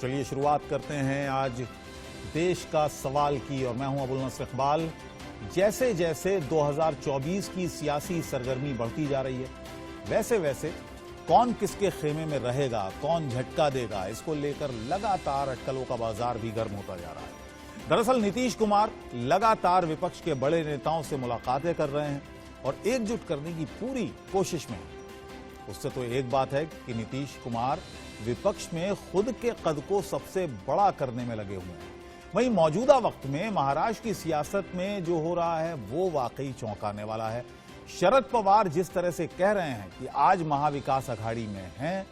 चलिए शुरुआत करते हैं आज देश का सवाल की, और मैं हूं अबुल नसर इकबाल। जैसे जैसे 2024 की सियासी सरगर्मी बढ़ती जा रही है, वैसे वैसे कौन किसके खेमे में रहेगा, कौन झटका देगा, इसको लेकर लगातार अटकलों का बाजार भी गर्म होता जा रहा है। दरअसल नीतीश कुमार लगातार विपक्ष के बड़े नेताओं से मुलाकातें कर रहे हैं और एकजुट करने की पूरी कोशिश में हैं। उससे तो एक बात है कि नीतीश कुमार विपक्ष में खुद के कद को सबसे बड़ा करने में लगे हुए हैं। वहीं मौजूदा वक्त में महाराष्ट्र की सियासत में जो हो रहा है वो वाकई चौंकाने वाला है। शरद पवार जिस तरह से कह रहे हैं कि आज महाविकास अघाड़ी में हैं,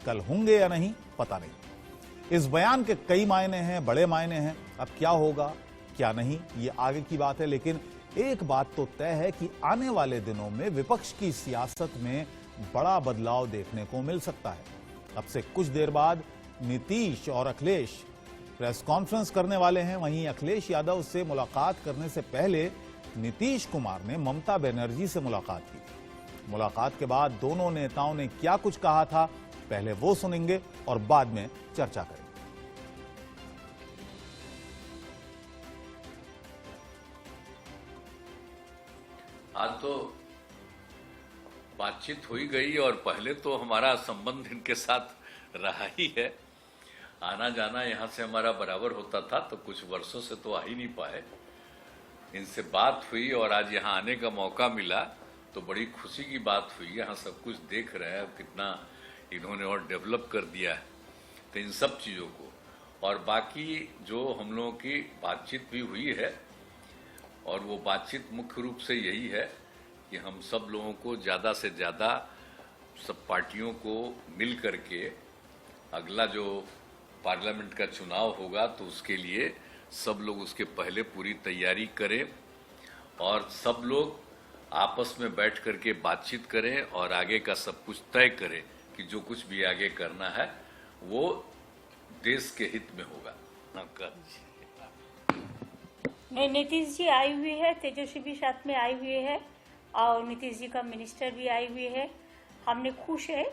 कल होंगे या नहीं पता नहीं। इस बयान के कई मायने हैं, बड़े मायने हैं। अब क्या होगा क्या नहीं ये आगे की बात है, लेकिन एक बात तो तय है कि आने वाले दिनों में विपक्ष की सियासत में बड़ा बदलाव देखने को मिल सकता है। अब से कुछ देर बाद नीतीश और अखिलेश प्रेस कॉन्फ्रेंस करने वाले हैं। वहीं अखिलेश यादव से मुलाकात करने से पहले नीतीश कुमार ने ममता बनर्जी से मुलाकात की। मुलाकात के बाद दोनों नेताओं ने क्या कुछ कहा था, पहले वो सुनेंगे और बाद में चर्चा करेंगे। आज तो बातचीत हुई गई और पहले तो हमारा संबंध इनके साथ रहा ही है। आना जाना यहाँ से हमारा बराबर होता था, तो कुछ वर्षों से तो आ ही नहीं पाए। इनसे बात हुई और आज यहाँ आने का मौका मिला तो बड़ी खुशी की बात हुई। यहाँ सब कुछ देख रहे हैं कितना इन्होंने और डेवलप कर दिया है, तो इन सब चीज़ों को और बाकी जो हम लोगों की बातचीत भी हुई है, और वो बातचीत मुख्य रूप से यही है कि हम सब लोगों को ज़्यादा से ज़्यादा सब पार्टियों को मिल करके अगला जो पार्लियामेंट का चुनाव होगा तो उसके लिए सब लोग उसके पहले पूरी तैयारी करें और सब लोग आपस में बैठ करके बातचीत करें और आगे का सब कुछ तय करें कि जो कुछ भी आगे करना है वो देश के हित में होगा। नहीं, नीतीश जी आई हुई है, तेजस्वी भी साथ में आई हुई है और नीतीश जी का मिनिस्टर भी आई हुई है। हमने खुश है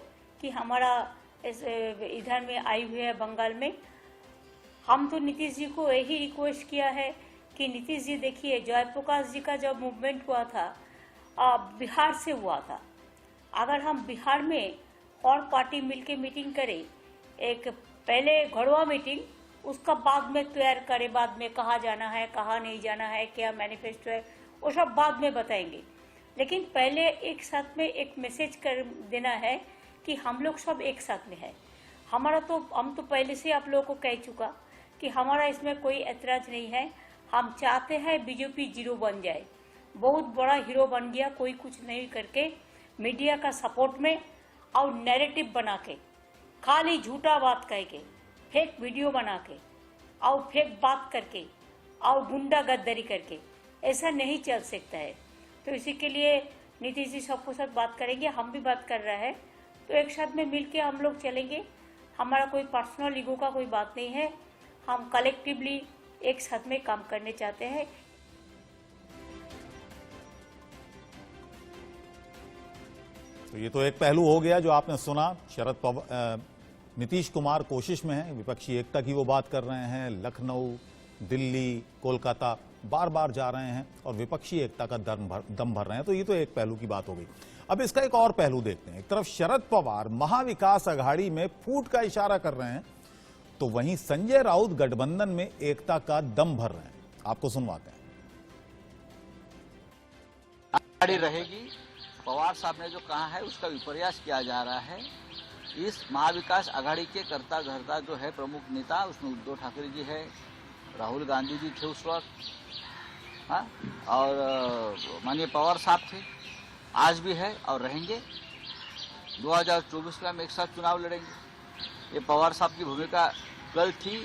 कि हमारा इधर में आई हुई है बंगाल में। हम तो नीतीश जी को यही रिक्वेस्ट किया है कि नीतीश जी देखिए, जयप्रकाश जी का जब मूवमेंट हुआ था बिहार से हुआ था। अगर हम बिहार में और पार्टी मिलके मीटिंग करें, एक पहले घड़वा मीटिंग, उसका बाद में तैयार करें, बाद में कहाँ जाना है कहाँ नहीं जाना है, क्या मैनिफेस्टो है, वो सब बाद में बताएंगे। लेकिन पहले एक साथ में एक मैसेज कर देना है कि हम लोग सब एक साथ में है। हमारा तो हम तो पहले से आप लोगों को कह चुका कि हमारा इसमें कोई ऐतराज नहीं है। हम चाहते हैं बीजेपी जीरो बन जाए, बहुत बड़ा हीरो बन गया, कोई कुछ नहीं करके मीडिया का सपोर्ट में और नैरेटिव बना के, खाली झूठा बात कह के, फेक वीडियो बना के और फेक बात करके और गुंडा गद्दारी करके, ऐसा नहीं चल सकता है। तो इसी के लिए नीतीश जी सबको साथ बात करेंगे, हम भी बात कर रहे हैं, तो एक साथ में मिलके हम लोग चलेंगे। हमारा कोई पर्सनल ईगो का कोई बात नहीं है, हम कलेक्टिवली एक साथ में काम करने चाहते हैं। तो ये तो एक पहलू हो गया जो आपने सुना। नीतीश कुमार कोशिश में है, विपक्षी एकता की वो बात कर रहे हैं। लखनऊ, दिल्ली, कोलकाता बार बार जा रहे हैं और विपक्षी एकता का दम भर रहे हैं। तो ये तो एक पहलू की बात हो गई। अब इसका एक और पहलू देखते हैं। एक तरफ शरद पवार महाविकास अघाड़ी में फूट का इशारा कर रहे हैं, तो वहीं संजय राउत गठबंधन में एकता का दम भर रहे हैं। आपको सुनवाते हैं। अघाड़ी रहेगी, पवार साहब ने जो कहा है उसका विपर्यास किया जा रहा है। इस महाविकास अघाड़ी के कर्ता धर्ता जो है प्रमुख नेता, उसमें उद्धव ठाकरे जी है, राहुल गांधी जी थे उस वक्त, हाँ, और माननीय पवार साहब थे, आज भी है और रहेंगे। 2024 में हम एक साथ चुनाव लड़ेंगे। ये पवार साहब की भूमिका कल थी,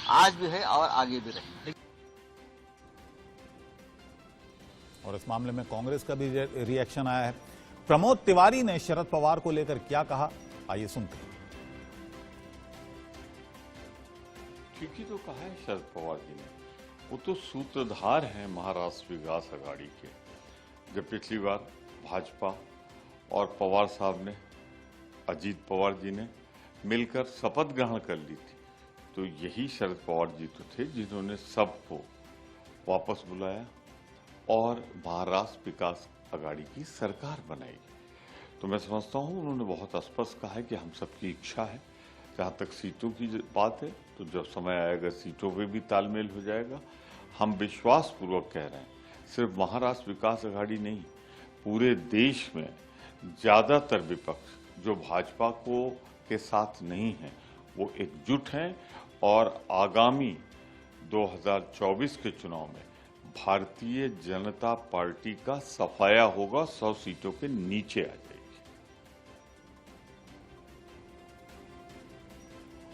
आज भी है और आगे भी रहेगी। और इस मामले में कांग्रेस का भी रिएक्शन आया है। प्रमोद तिवारी ने शरद पवार को लेकर क्या कहा, आइए सुनते हैं। ठीक ही तो कहा है शरद पवार जी ने, वो तो सूत्रधार हैं महाराष्ट्र विकास अघाड़ी के। जब पिछली बार भाजपा और पवार साहब ने, अजीत पवार जी ने मिलकर शपथ ग्रहण कर ली थी, तो यही शरद पवार जी तो थे जिन्होंने सबको वापस बुलाया और महाराष्ट्र विकास अघाड़ी की सरकार बनाई। तो मैं समझता हूं उन्होंने बहुत स्पष्ट कहा है कि हम सबकी इच्छा है, जहां तक सीटों की बात है तो जब समय आएगा सीटों पे भी तालमेल हो जाएगा। हम विश्वास पूर्वक कह रहे हैं, सिर्फ महाराष्ट्र विकास अघाड़ी नहीं, पूरे देश में ज्यादातर विपक्ष जो भाजपा को के साथ नहीं है वो एकजुट हैं और आगामी 2024 के चुनाव में भारतीय जनता पार्टी का सफाया होगा, 100 सीटों के नीचे आ जाएगी।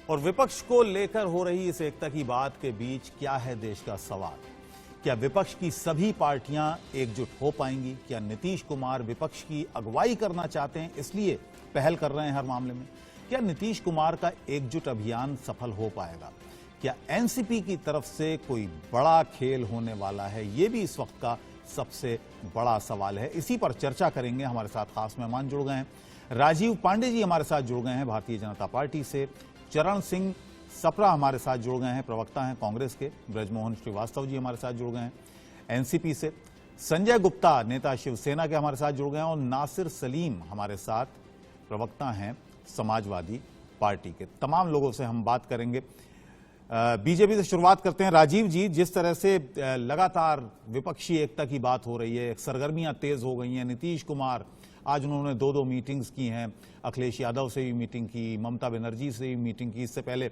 और विपक्ष को लेकर हो रही इस एकता की बात के बीच क्या है देश का सवाल? क्या विपक्ष की सभी पार्टियां एकजुट हो पाएंगी? क्या नीतीश कुमार विपक्ष की अगुवाई करना चाहते हैं इसलिए पहल कर रहे हैं हर मामले में? क्या नीतीश कुमार का एकजुट अभियान सफल हो पाएगा? क्या एनसीपी की तरफ से कोई बड़ा खेल होने वाला है? यह भी इस वक्त का सबसे बड़ा सवाल है। इसी पर चर्चा करेंगे। हमारे साथ खास मेहमान जुड़ गए हैं। राजीव पांडे जी हमारे साथ जुड़ गए हैं भारतीय जनता पार्टी से। चरण सिंह सप्रा हमारे साथ जुड़ गए हैं, प्रवक्ता हैं कांग्रेस के। ब्रजमोहन श्रीवास्तव जी हमारे साथ जुड़ गए हैं एनसीपी से। संजय गुप्ता नेता शिवसेना के हमारे साथ जुड़ गए हैं और नासिर सलीम हमारे साथ प्रवक्ता हैं समाजवादी पार्टी के। तमाम लोगों से हम बात करेंगे। बीजेपी से शुरुआत करते हैं। राजीव जी, जिस तरह से लगातार विपक्षी एकता की बात हो रही है, सरगर्मियां तेज हो गई हैं। नीतीश कुमार आज उन्होंने 2 मीटिंग्स की हैं, अखिलेश यादव से भी मीटिंग की, ममता बनर्जी से भी मीटिंग की। इससे पहले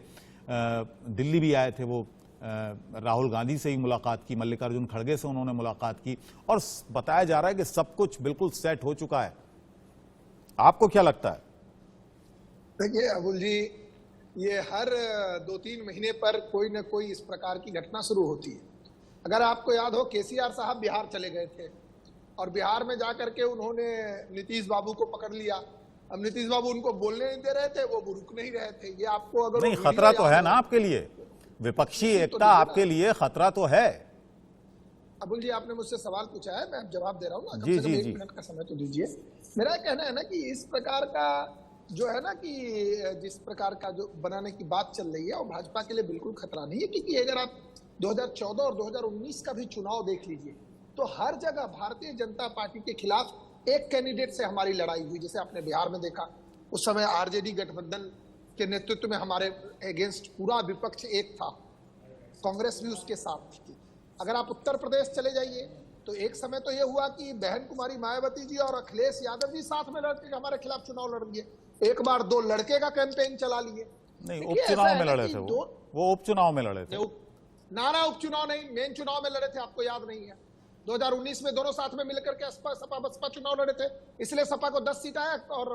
दिल्ली भी आए थे वो, राहुल गांधी से भी मुलाकात की, मल्लिकार्जुन खड़गे से उन्होंने मुलाकात की और बताया जा रहा है कि सब कुछ बिल्कुल सेट हो चुका है। आपको क्या लगता है? देखिए अबुल जी, ये हर 2-3 महीने पर कोई न कोई इस प्रकार की घटना शुरू होती है। अगर आपको याद हो, केसीआर साहब बिहार चले गए थे और बिहार में जाकर के उन्होंने नीतीश बाबू को पकड़ लिया। अब नीतीश बाबू उनको बोलने नहीं दे रहे थे, वो रुक नहीं रहे थे। ये आपको अगर नहीं, खतरा तो है ना आपके लिए? विपक्षी एकता आपके लिए खतरा तो है। अबुल जी, आपने मुझसे सवाल पूछा है, मैं जवाब दे रहा हूँ ना। जी, कम से कम जी, 1 जी। मिनट का समय तो दीजिए। मेरा कहना है ना कि इस प्रकार का जो है ना कि जिस प्रकार का जो बनाने की बात चल रही है, और भाजपा के लिए बिल्कुल खतरा नहीं है। क्योंकि अगर आप 2014 और 2019 का भी चुनाव देख लीजिए तो हर जगह भारतीय जनता पार्टी के खिलाफ एक कैंडिडेट से हमारी लड़ाई हुई। जैसे आपने बिहार में देखा, उस समय आरजेडी गठबंधन के नेतृत्व में हमारे अगेंस्ट पूरा विपक्ष एक था, कांग्रेस भी उसके साथ थी। अगर आप उत्तर प्रदेश चले जाइए तो एक समय तो यह हुआ कि बहन कुमारी मायावती जी और अखिलेश यादव जी साथ में लड़के हमारे खिलाफ चुनाव लड़ लिए। एक बार 2 लड़के का कैंपेन चला लिए। नहीं, उपचुनाव में लड़े थे वो उपचुनाव में लड़े थे। नाना उपचुनाव नहीं, मेन चुनाव में लड़े थे। आपको याद नहीं है? 2019 में दोनों साथ में मिलकर के सपा बसपा चुनाव लड़े थे। इसलिए सपा को 10 सीट आया और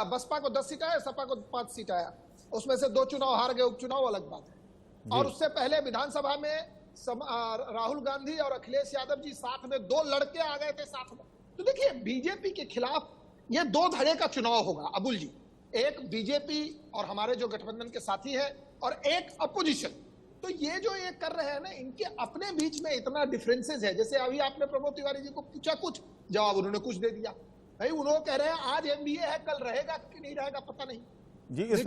बसपा को 10 सीट आया, सपा को 5 सीट आया। उसमें से 2 चुनाव हार गए, उपचुनाव अलग बात है। और उससे पहले विधानसभा में राहुल गांधी और अखिलेश यादव जी साथ में 2 लड़के आ गए थे साथ में। तो देखिए, बीजेपी के खिलाफ ये 2 धड़े का चुनाव होगा अबुल जी। एक बीजेपी और हमारे जो गठबंधन के साथी हैं और एक अपोजिशन। तो ये जो ये कर रहे हैं ना, इनके अपने बीच में इतना डिफरेंसेस है। जैसे अभी आपने प्रमोद तिवारी जी को पूछा कुछ, जवाब उन्होंने कुछ दे दिया। भाई उन्होंने कह रहे हैं आज एमबीए है, कल रहेगा कि नहीं रहेगा पता नहीं। जी, इस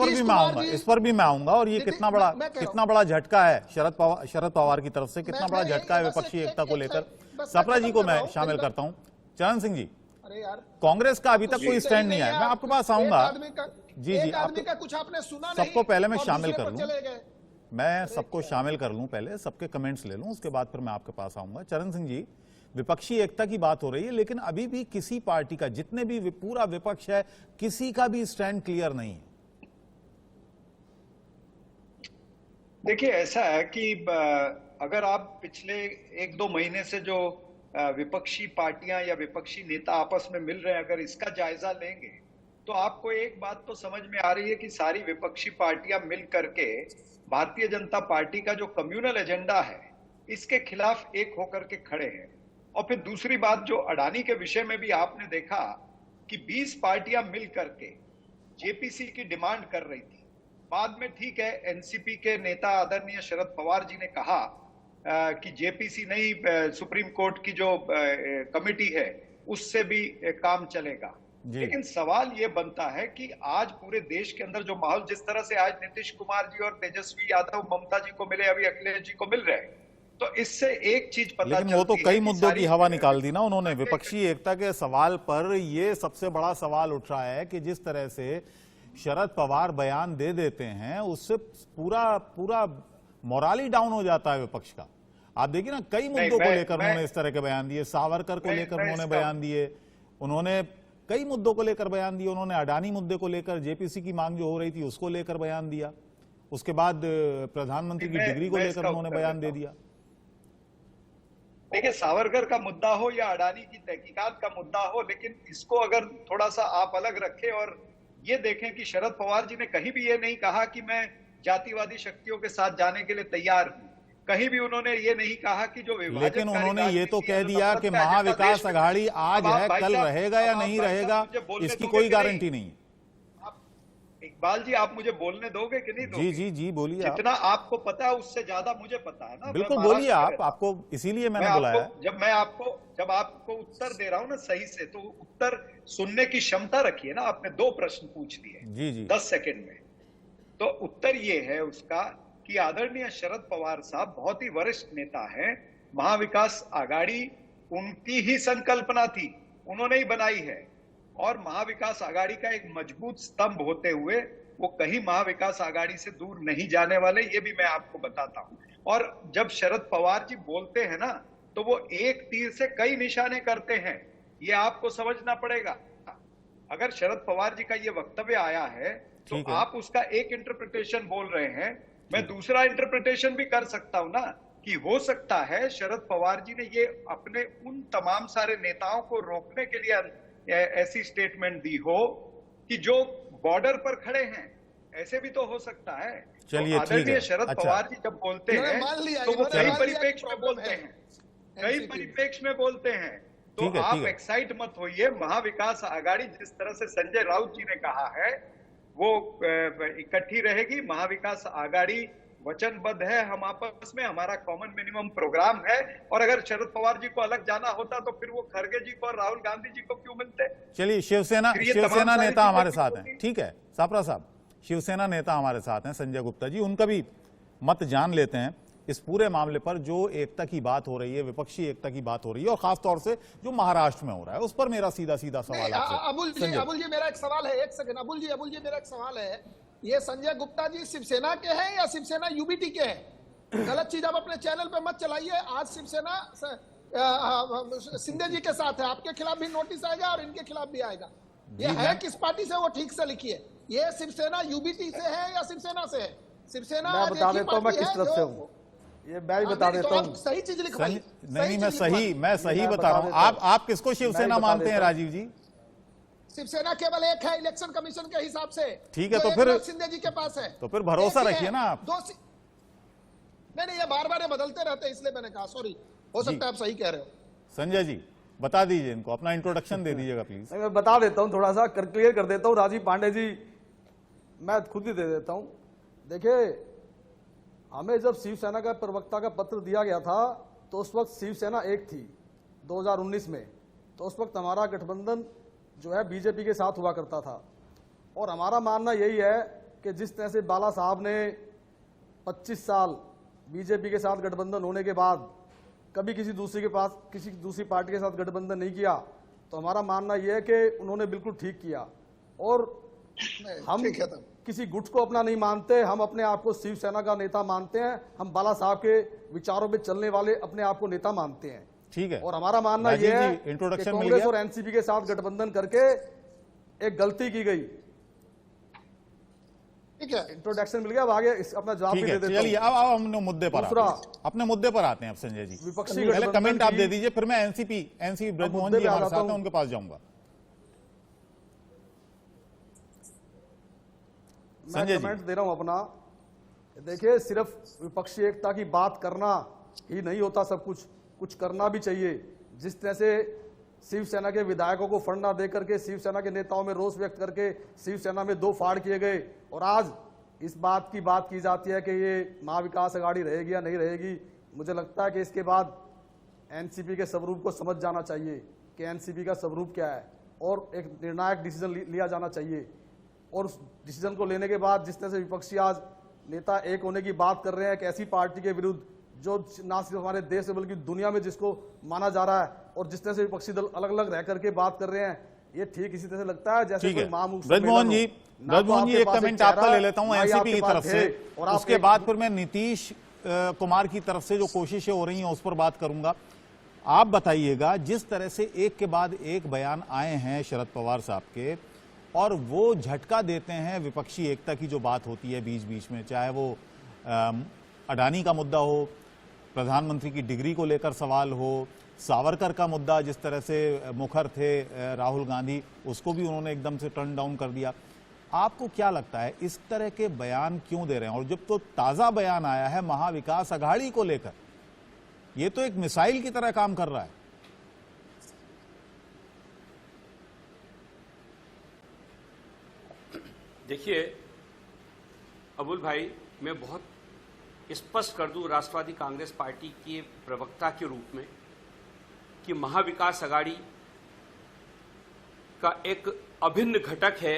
पर भी मैं आऊंगा और ये कितना बड़ा झटका है शरद पवार की तरफ से, कितना बड़ा झटका है विपक्षी एकता को लेकर। सप्रा जी को मैं शामिल करता हूं। चरण सिंह जी, अरे यार, कांग्रेस का अभी तक कोई स्टैंड नहीं है। मैं आपके पास आऊंगा। जी, आदमी का कुछ आपने सुना नहीं। सबको पहले मैं शामिल कर लूं, चले गए। मैं सबको शामिल कर लूं, पहले सबके कमेंट्स ले लूं, उसके बाद फिर मैं आपके पास आऊंगा। चरण सिंह जी, विपक्षी एकता की बात हो रही है लेकिन अभी भी किसी पार्टी का, जितने भी पूरा विपक्ष है, किसी का भी स्टैंड क्लियर नहीं है। देखिए, ऐसा है कि अगर आप पिछले 1-2 महीने से जो विपक्षी पार्टियां या विपक्षी नेता आपस में मिल रहे हैं, अगर इसका जायजा लेंगे तो आपको एक बात तो समझ में आ रही है कि सारी विपक्षी पार्टियां मिल करके भारतीय जनता पार्टी का जो कम्युनल एजेंडा है इसके खिलाफ एक होकर के खड़े हैं। और फिर दूसरी बात, जो अडानी के विषय में भी आपने देखा कि 20 पार्टियां मिल करके जेपीसी की डिमांड कर रही थी। बाद में ठीक है, एनसीपी के नेता आदरणीय शरद पवार जी ने कहा कि जेपीसी नहीं, सुप्रीम कोर्ट की जो कमेटी है उससे भी काम चलेगा। जी। लेकिन सवाल ये बनता है कि आज पूरे देश के अंदर जो माहौल, जिस तरह से आज नीतीश कुमार जी और तेजस्वी यादव ममता जी को मिले, अभी अखिलेश जी को मिल रहे हैं, तो इससे एक चीज पता लेकिन वो तो चलती है कई कि मुद्दों की सारी हवा निकाल दी ना उन्होंने। विपक्षी एकता के सवाल पर ये सबसे बड़ा सवाल उठ रहा है कि जिस तरह से शरद पवार बयान दे देते हैं उससे पूरा पूरा मोराली डाउन हो जाता है विपक्ष का। आप देखिए ना, कई मुद्दों को लेकर उन्होंने इस तरह के बयान दिए, सावरकर को लेकर उन्होंने बयान दिए, उन्होंने कई मुद्दों को लेकर बयान दिए, उन्होंने अडानी मुद्दे को लेकर, जेपीसी की मांग जो हो रही थी उसको लेकर बयान दिया, उसके बाद प्रधानमंत्री की डिग्री को लेकर उन्होंने बयान दे दिया। देखिए, सावरकर का मुद्दा हो या अडानी की तहकीकात का मुद्दा हो, लेकिन इसको अगर थोड़ा सा आप अलग रखें और ये देखें कि शरद पवार जी ने कहीं भी ये नहीं कहा कि मैं जातिवादी शक्तियों के साथ जाने के लिए तैयार हूं, कहीं भी उन्होंने ये नहीं कहा कि जो विभाजनकारी लेकिन उन्होंने ये तो राजनीति कह है, जो दिया नफरत कि का एजेंडा महाविकास देश में- अघाड़ी आज अब आप है, भाई कल साहब- रहेगा या अब आप नहीं भाई साहब रहेगा मुझे बोलने इसकी दोगे कोई कि नहीं? गारंटी नहीं। इकबाल जी, आप मुझे बोलने दोगे कि नहीं दोगे? जी जी जी, बोलिए आप। जितना आपको पता है उससे ज्यादा मुझे पता है ना। बिल्कुल मैं बोलिए महाराष्ट्र में आप, रहता हूं। आपको इसीलिए मैंने मैं बुलाया है। आपको जब आपको उत्तर दे रहा हूं ना सही से, तो उत्तर सुनने की क्षमता रखिए ना। आपने 2 प्रश्न पूछ लिए जी जी 10 सेकंड में, तो उत्तर ये है उसका कि आदरणीय शरद पवार साहब बहुत ही वरिष्ठ नेता हैं। महाविकास आघाड़ी उनकी ही संकल्पना थी, उन्होंने ही बनाई है, और महाविकास आघाड़ी का एक मजबूत स्तंभ होते हुए वो कहीं महाविकास आघाड़ी से दूर नहीं जाने वाले, ये भी मैं आपको बताता हूं। और जब शरद पवार जी बोलते हैं ना, तो वो एक तीर से कई निशाने करते हैं, ये आपको समझना पड़ेगा। अगर शरद पवार जी का ये वक्तव्य आया है तो ठीक है। आप उसका एक इंटरप्रिटेशन बोल रहे हैं, मैं दूसरा इंटरप्रिटेशन भी कर सकता हूं ना, कि हो सकता है शरद पवार जी ने ये अपने उन तमाम सारे नेताओं को रोकने के लिए ऐसी स्टेटमेंट दी हो कि जो बॉर्डर पर खड़े हैं, ऐसे भी तो हो सकता है। चलिए, तो ठीक आदरणीय है। शरद अच्छा। पवार जी जब बोलते इन्होंने हैं मान लिया, तो वो इन्होंने कई मान लिया कि परिप्रेक्ष्य में प्रॉब्लम बोलते है हैं, कई NCP। परिप्रेक्ष्य में बोलते हैं। तो ठीक है, आप ठीक है। एक्साइट मत होइए। महाविकास आघाड़ी जिस तरह से संजय राउत जी ने कहा है वो इकट्ठी रहेगी। महाविकास आघाड़ी वचनबद्ध है, हम आपस में, हमारा कॉमन मिनिमम प्रोग्राम है। और अगर शरद पवार जी को अलग जाना होता तो फिर वो खड़गे जी को और राहुल गांधी जी को क्यों मिलते? चलिए, शिवसेना फिर ये तमाम शिवसेना सारी नेता चीजें हमारे क्यों साथ होती? हैं। ठीक है सापरा साहब, शिवसेना नेता हमारे साथ हैं संजय गुप्ता जी, उनका भी मत जान लेते हैं इस पूरे मामले पर। जो एकता की बात हो रही है, विपक्षी एकता की बात हो रही है, और खासतौर से जो महाराष्ट्र में हो रहा है, उस पर मेरा सीधा सीधा सवाल आपसे। अबुल जी मेरा एक सवाल है, एक सेकंड। अबुल जी मेरा एक सवाल है, ये संजय गुप्ता जी शिवसेना के हैं या शिवसेना यूबीटी के हैं? गलत चीज आप अपने चैनल पे मत चलाइए। आज शिवसेना शिंदे जी के साथ है, आपके खिलाफ भी नोटिस आएगा और इनके खिलाफ भी आएगा। ये है किस पार्टी से, वो ठीक से लिखिए। ये शिवसेना यूबीटी से है या शिवसेना से है? शिवसेना मैं बता देता हूं मैं किस तरफ से हूं, ये मैं भी बता देता हूं। सही चीज लिखवाइए। नहीं, मैं सही मैं बता रहा हूं। बता देता आप किसको शिवसेना बता मानते हैं देता हूं। राजीव जी? शिवसेना केवल एक है इलेक्शन कमीशन के हिसाब से। ठीक है, जो तो फिर- एकनाथ शिंदे जी के पास है, तो फिर भरोसा एक ही है। रखिए ना आप। नहीं, ये बार-बार ये बदलते रहते हैं, इसलिए मैंने कहा। सॉरी, हो सकता है आप सही कह रहे हो। संजय जी बता दीजिए इनको, अपना इंट्रोडक्शन दे दीजिएगा प्लीज। मैं बता देता हूं, थोड़ा सा क्लियर कर देता हूं। राजीव पांडे जी, मैं खुद ही दे देता हूं। देखिए, हमें जब शिवसेना का प्रवक्ता का पत्र दिया गया था तो उस वक्त शिवसेना एक थी 2019 में, तो उस वक्त हमारा गठबंधन जो है बीजेपी के साथ हुआ करता था। और हमारा मानना यही है कि जिस तरह से बाला साहब ने 25 साल बीजेपी के साथ गठबंधन होने के बाद कभी किसी दूसरी पार्टी के साथ गठबंधन नहीं किया, तो हमारा मानना यह है कि उन्होंने बिल्कुल ठीक किया। और हम ठीक है तब। किसी गुट को अपना नहीं मानते, हम अपने आप को शिवसेना का नेता मानते हैं। हम बाला साहब के विचारों पे चलने वाले अपने आप को नेता मानते हैं। ठीक है, और हमारा मानना राजीव यह है जी, कि इंट्रोडक्शन मिल कांग्रेस गया? और एनसीपी के साथ गठबंधन करके एक गलती की गई। ठीक है, इंट्रोडक्शन मिल गया, अब आगे अपना जवाब भी ठीक दे है, देता चलिए हूं। अब हम मुद्दे पर दूसरा, आते हैं। अपने मुद्दे पर आते हैं अब संजय जी। विपक्षी पहले गठबंधन कमेंट आप की- दे दीजिए, फिर मैं एनसीपी ब्रजमोहन मुद्दे जी पे आ हमारे जाता साथ हैं, हूं। उनके पास जाऊंगा। मैं संजय जी। कमेंट दे रहा हूं अपना। देखिए, सिर्फ विपक्षी एकता की बात करना ही नहीं होता, सब कुछ करना भी चाहिए। जिस तरह से शिवसेना के विधायकों को फंड ना दे करके शिवसेना के नेताओं में रोष व्यक्त करके शिवसेना में 2 फाड़ किए गए, और आज इस बात की जाती है कि ये महाविकास आघाड़ी रहेगी या नहीं रहेगी। मुझे लगता है कि इसके बाद एनसीपी के स्वरूप को समझ जाना चाहिए कि एनसीपी का स्वरूप क्या है। और एक निर्णायक डिसीजन लिया जाना चाहिए। और उस डिसीजन को लेने के बाद जिस तरह से विपक्षी आज नेता एक होने की बात कर रहे हैं, एक ऐसी पार्टी के विरुद्ध जो ना सिर्फ हमारे देश में बल्कि दुनिया में जिसको माना जा रहा है, और जिस तरह से विपक्षी दल अलग अलग रह करके बात कर रहे हैं, ये ठीक इसी तरह से लगता है जैसे कोई महामुख ब्रजमोहन जी एक कमेंट आपका ले लेता हूं एनसीपी की तरफ से, उसके बाद फिर मैं नीतीश कुमार की तरफ से जो कोशिशें हो रही हैं उस पर बात करूंगा। आप बताइएगा, जिस तरह से एक के बाद एक बयान आए हैं शरद पवार साहब के, और वो झटका देते हैं विपक्षी एकता की जो बात होती है बीच बीच में, चाहे वो अडानी का मुद्दा हो, प्रधानमंत्री की डिग्री को लेकर सवाल हो, सावरकर का मुद्दा जिस तरह से मुखर थे राहुल गांधी, उसको भी उन्होंने एकदम से टर्न डाउन कर दिया। आपको क्या लगता है इस तरह के बयान क्यों दे रहे हैं? और जब तो ताजा बयान आया है महाविकास अघाड़ी को लेकर, ये तो एक मिसाइल की तरह काम कर रहा है। देखिए अबुल भाई, मैं बहुत स्पष्ट कर दूं राष्ट्रवादी कांग्रेस पार्टी के प्रवक्ता के रूप में कि महाविकास अघाड़ी का एक अभिन्न घटक है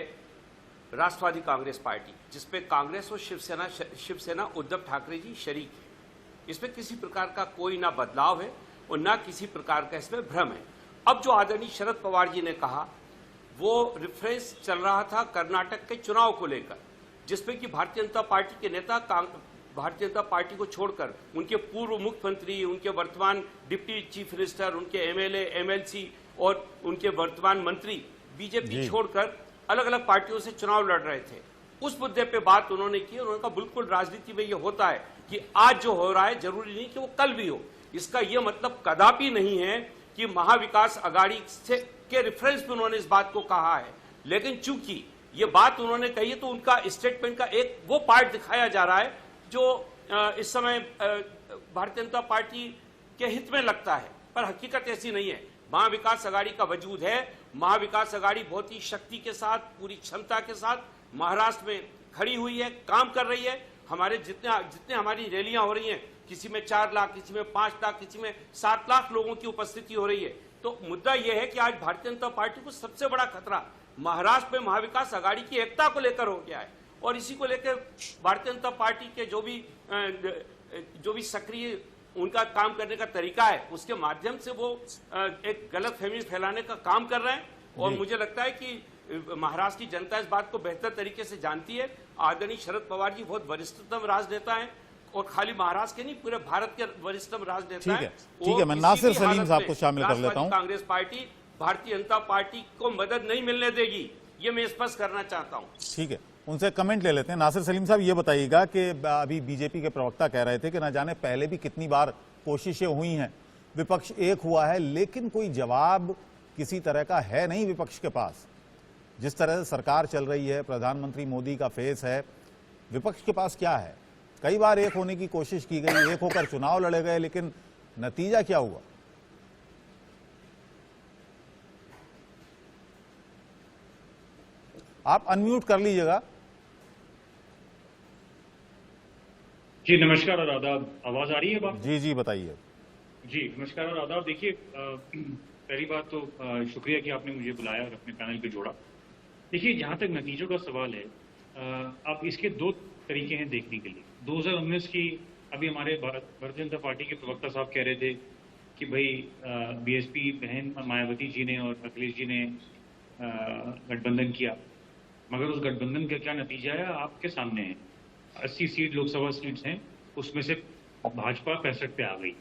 राष्ट्रवादी कांग्रेस पार्टी, जिसपे कांग्रेस और शिवसेना उद्धव ठाकरे जी शरीक हैं। इसमें किसी प्रकार का कोई ना बदलाव है और ना किसी प्रकार का इसमें भ्रम है। अब जो आदरणीय शरद पवार जी ने कहा, वो रेफरेंस चल रहा था कर्नाटक के चुनाव को लेकर, जिसपे कि भारतीय जनता पार्टी के नेता भारतीय जनता पार्टी को छोड़कर उनके पूर्व मुख्यमंत्री, उनके वर्तमान डिप्टी चीफ मिनिस्टर, उनके एमएलए, एमएलसी और उनके वर्तमान मंत्री बीजेपी छोड़कर अलग अलग पार्टियों से चुनाव लड़ रहे थे। उस मुद्दे पे बात उन्होंने की। उन्होंने कहा बिल्कुल राजनीति में ये होता है कि आज जो हो रहा है जरूरी नहीं कि वो कल भी हो। इसका ये मतलब कदापि नहीं है कि महाविकास अघाड़ी से के रेफरेंस पे उन्होंने इस बात को कहा है, लेकिन चूंकि ये बात उन्होंने कही है तो उनका स्टेटमेंट का एक वो पार्ट दिखाया जा रहा है जो इस समय भारतीय जनता पार्टी के हित में लगता है, पर हकीकत ऐसी नहीं है। महाविकास अघाड़ी का वजूद है। महाविकास अघाड़ी बहुत ही शक्ति के साथ, पूरी क्षमता के साथ महाराष्ट्र में खड़ी हुई है, काम कर रही है। हमारे जितने हमारी रैलियां हो रही हैं, किसी में 4 लाख, किसी में 5 लाख, किसी में 7 लाख लोगों की उपस्थिति हो रही है। तो मुद्दा यह है कि आज भारतीय जनता पार्टी को सबसे बड़ा खतरा महाराष्ट्र में महाविकास अघाड़ी की एकता को लेकर हो गया है, और इसी को लेकर भारतीय जनता पार्टी के जो भी सक्रिय उनका काम करने का तरीका है, उसके माध्यम से वो एक गलतफहमी फैलाने का काम कर रहे हैं। और मुझे लगता है कि महाराष्ट्र की जनता इस बात को बेहतर तरीके से जानती है। आदरणीय शरद पवार जी बहुत वरिष्ठतम राजनेता हैं, और खाली महाराष्ट्र के नहीं, पूरे भारत के वरिष्ठतम राजनेता हैं। ठीक है, मैं नासिर सलीम साहब को शामिल कर लेता हूं। कांग्रेस पार्टी भारतीय जनता पार्टी को मदद नहीं मिलने देगी, ये मैं स्पष्ट करना चाहता हूं। ठीक है, उनसे कमेंट ले लेते हैं। नासिर सलीम साहब, ये बताइएगा कि अभी बीजेपी के प्रवक्ता कह रहे थे कि न जाने पहले भी कितनी बार कोशिशें हुई हैं, विपक्ष एक हुआ है, लेकिन कोई जवाब किसी तरह का है नहीं विपक्ष के पास। जिस तरह से सरकार चल रही है, प्रधानमंत्री मोदी का फेस है, विपक्ष के पास क्या है? कई बार एक होने की कोशिश की गई, एक होकर चुनाव लड़े गए, लेकिन नतीजा क्या हुआ? आप अनम्यूट कर लीजिएगा। जी नमस्कार और आदाब। आवाज आ रही है बात? जी जी बताइए। जी नमस्कार और आदाब। देखिए पहली बात तो शुक्रिया कि आपने मुझे बुलाया और अपने पैनल पे जोड़ा। देखिए जहां तक नतीजों का सवाल है, अब इसके 2 तरीके हैं देखने के लिए। 2019 की अभी हमारे भारतीय जनता पार्टी के प्रवक्ता साहब कह रहे थे कि भाई बीएसपी बहन मायावती जी ने और अखिलेश जी ने गठबंधन किया, मगर उस गठबंधन का क्या नतीजा है आपके सामने है। 80 सीट लोकसभा सीट्स हैं, उसमें से भाजपा 65 पे आ गई।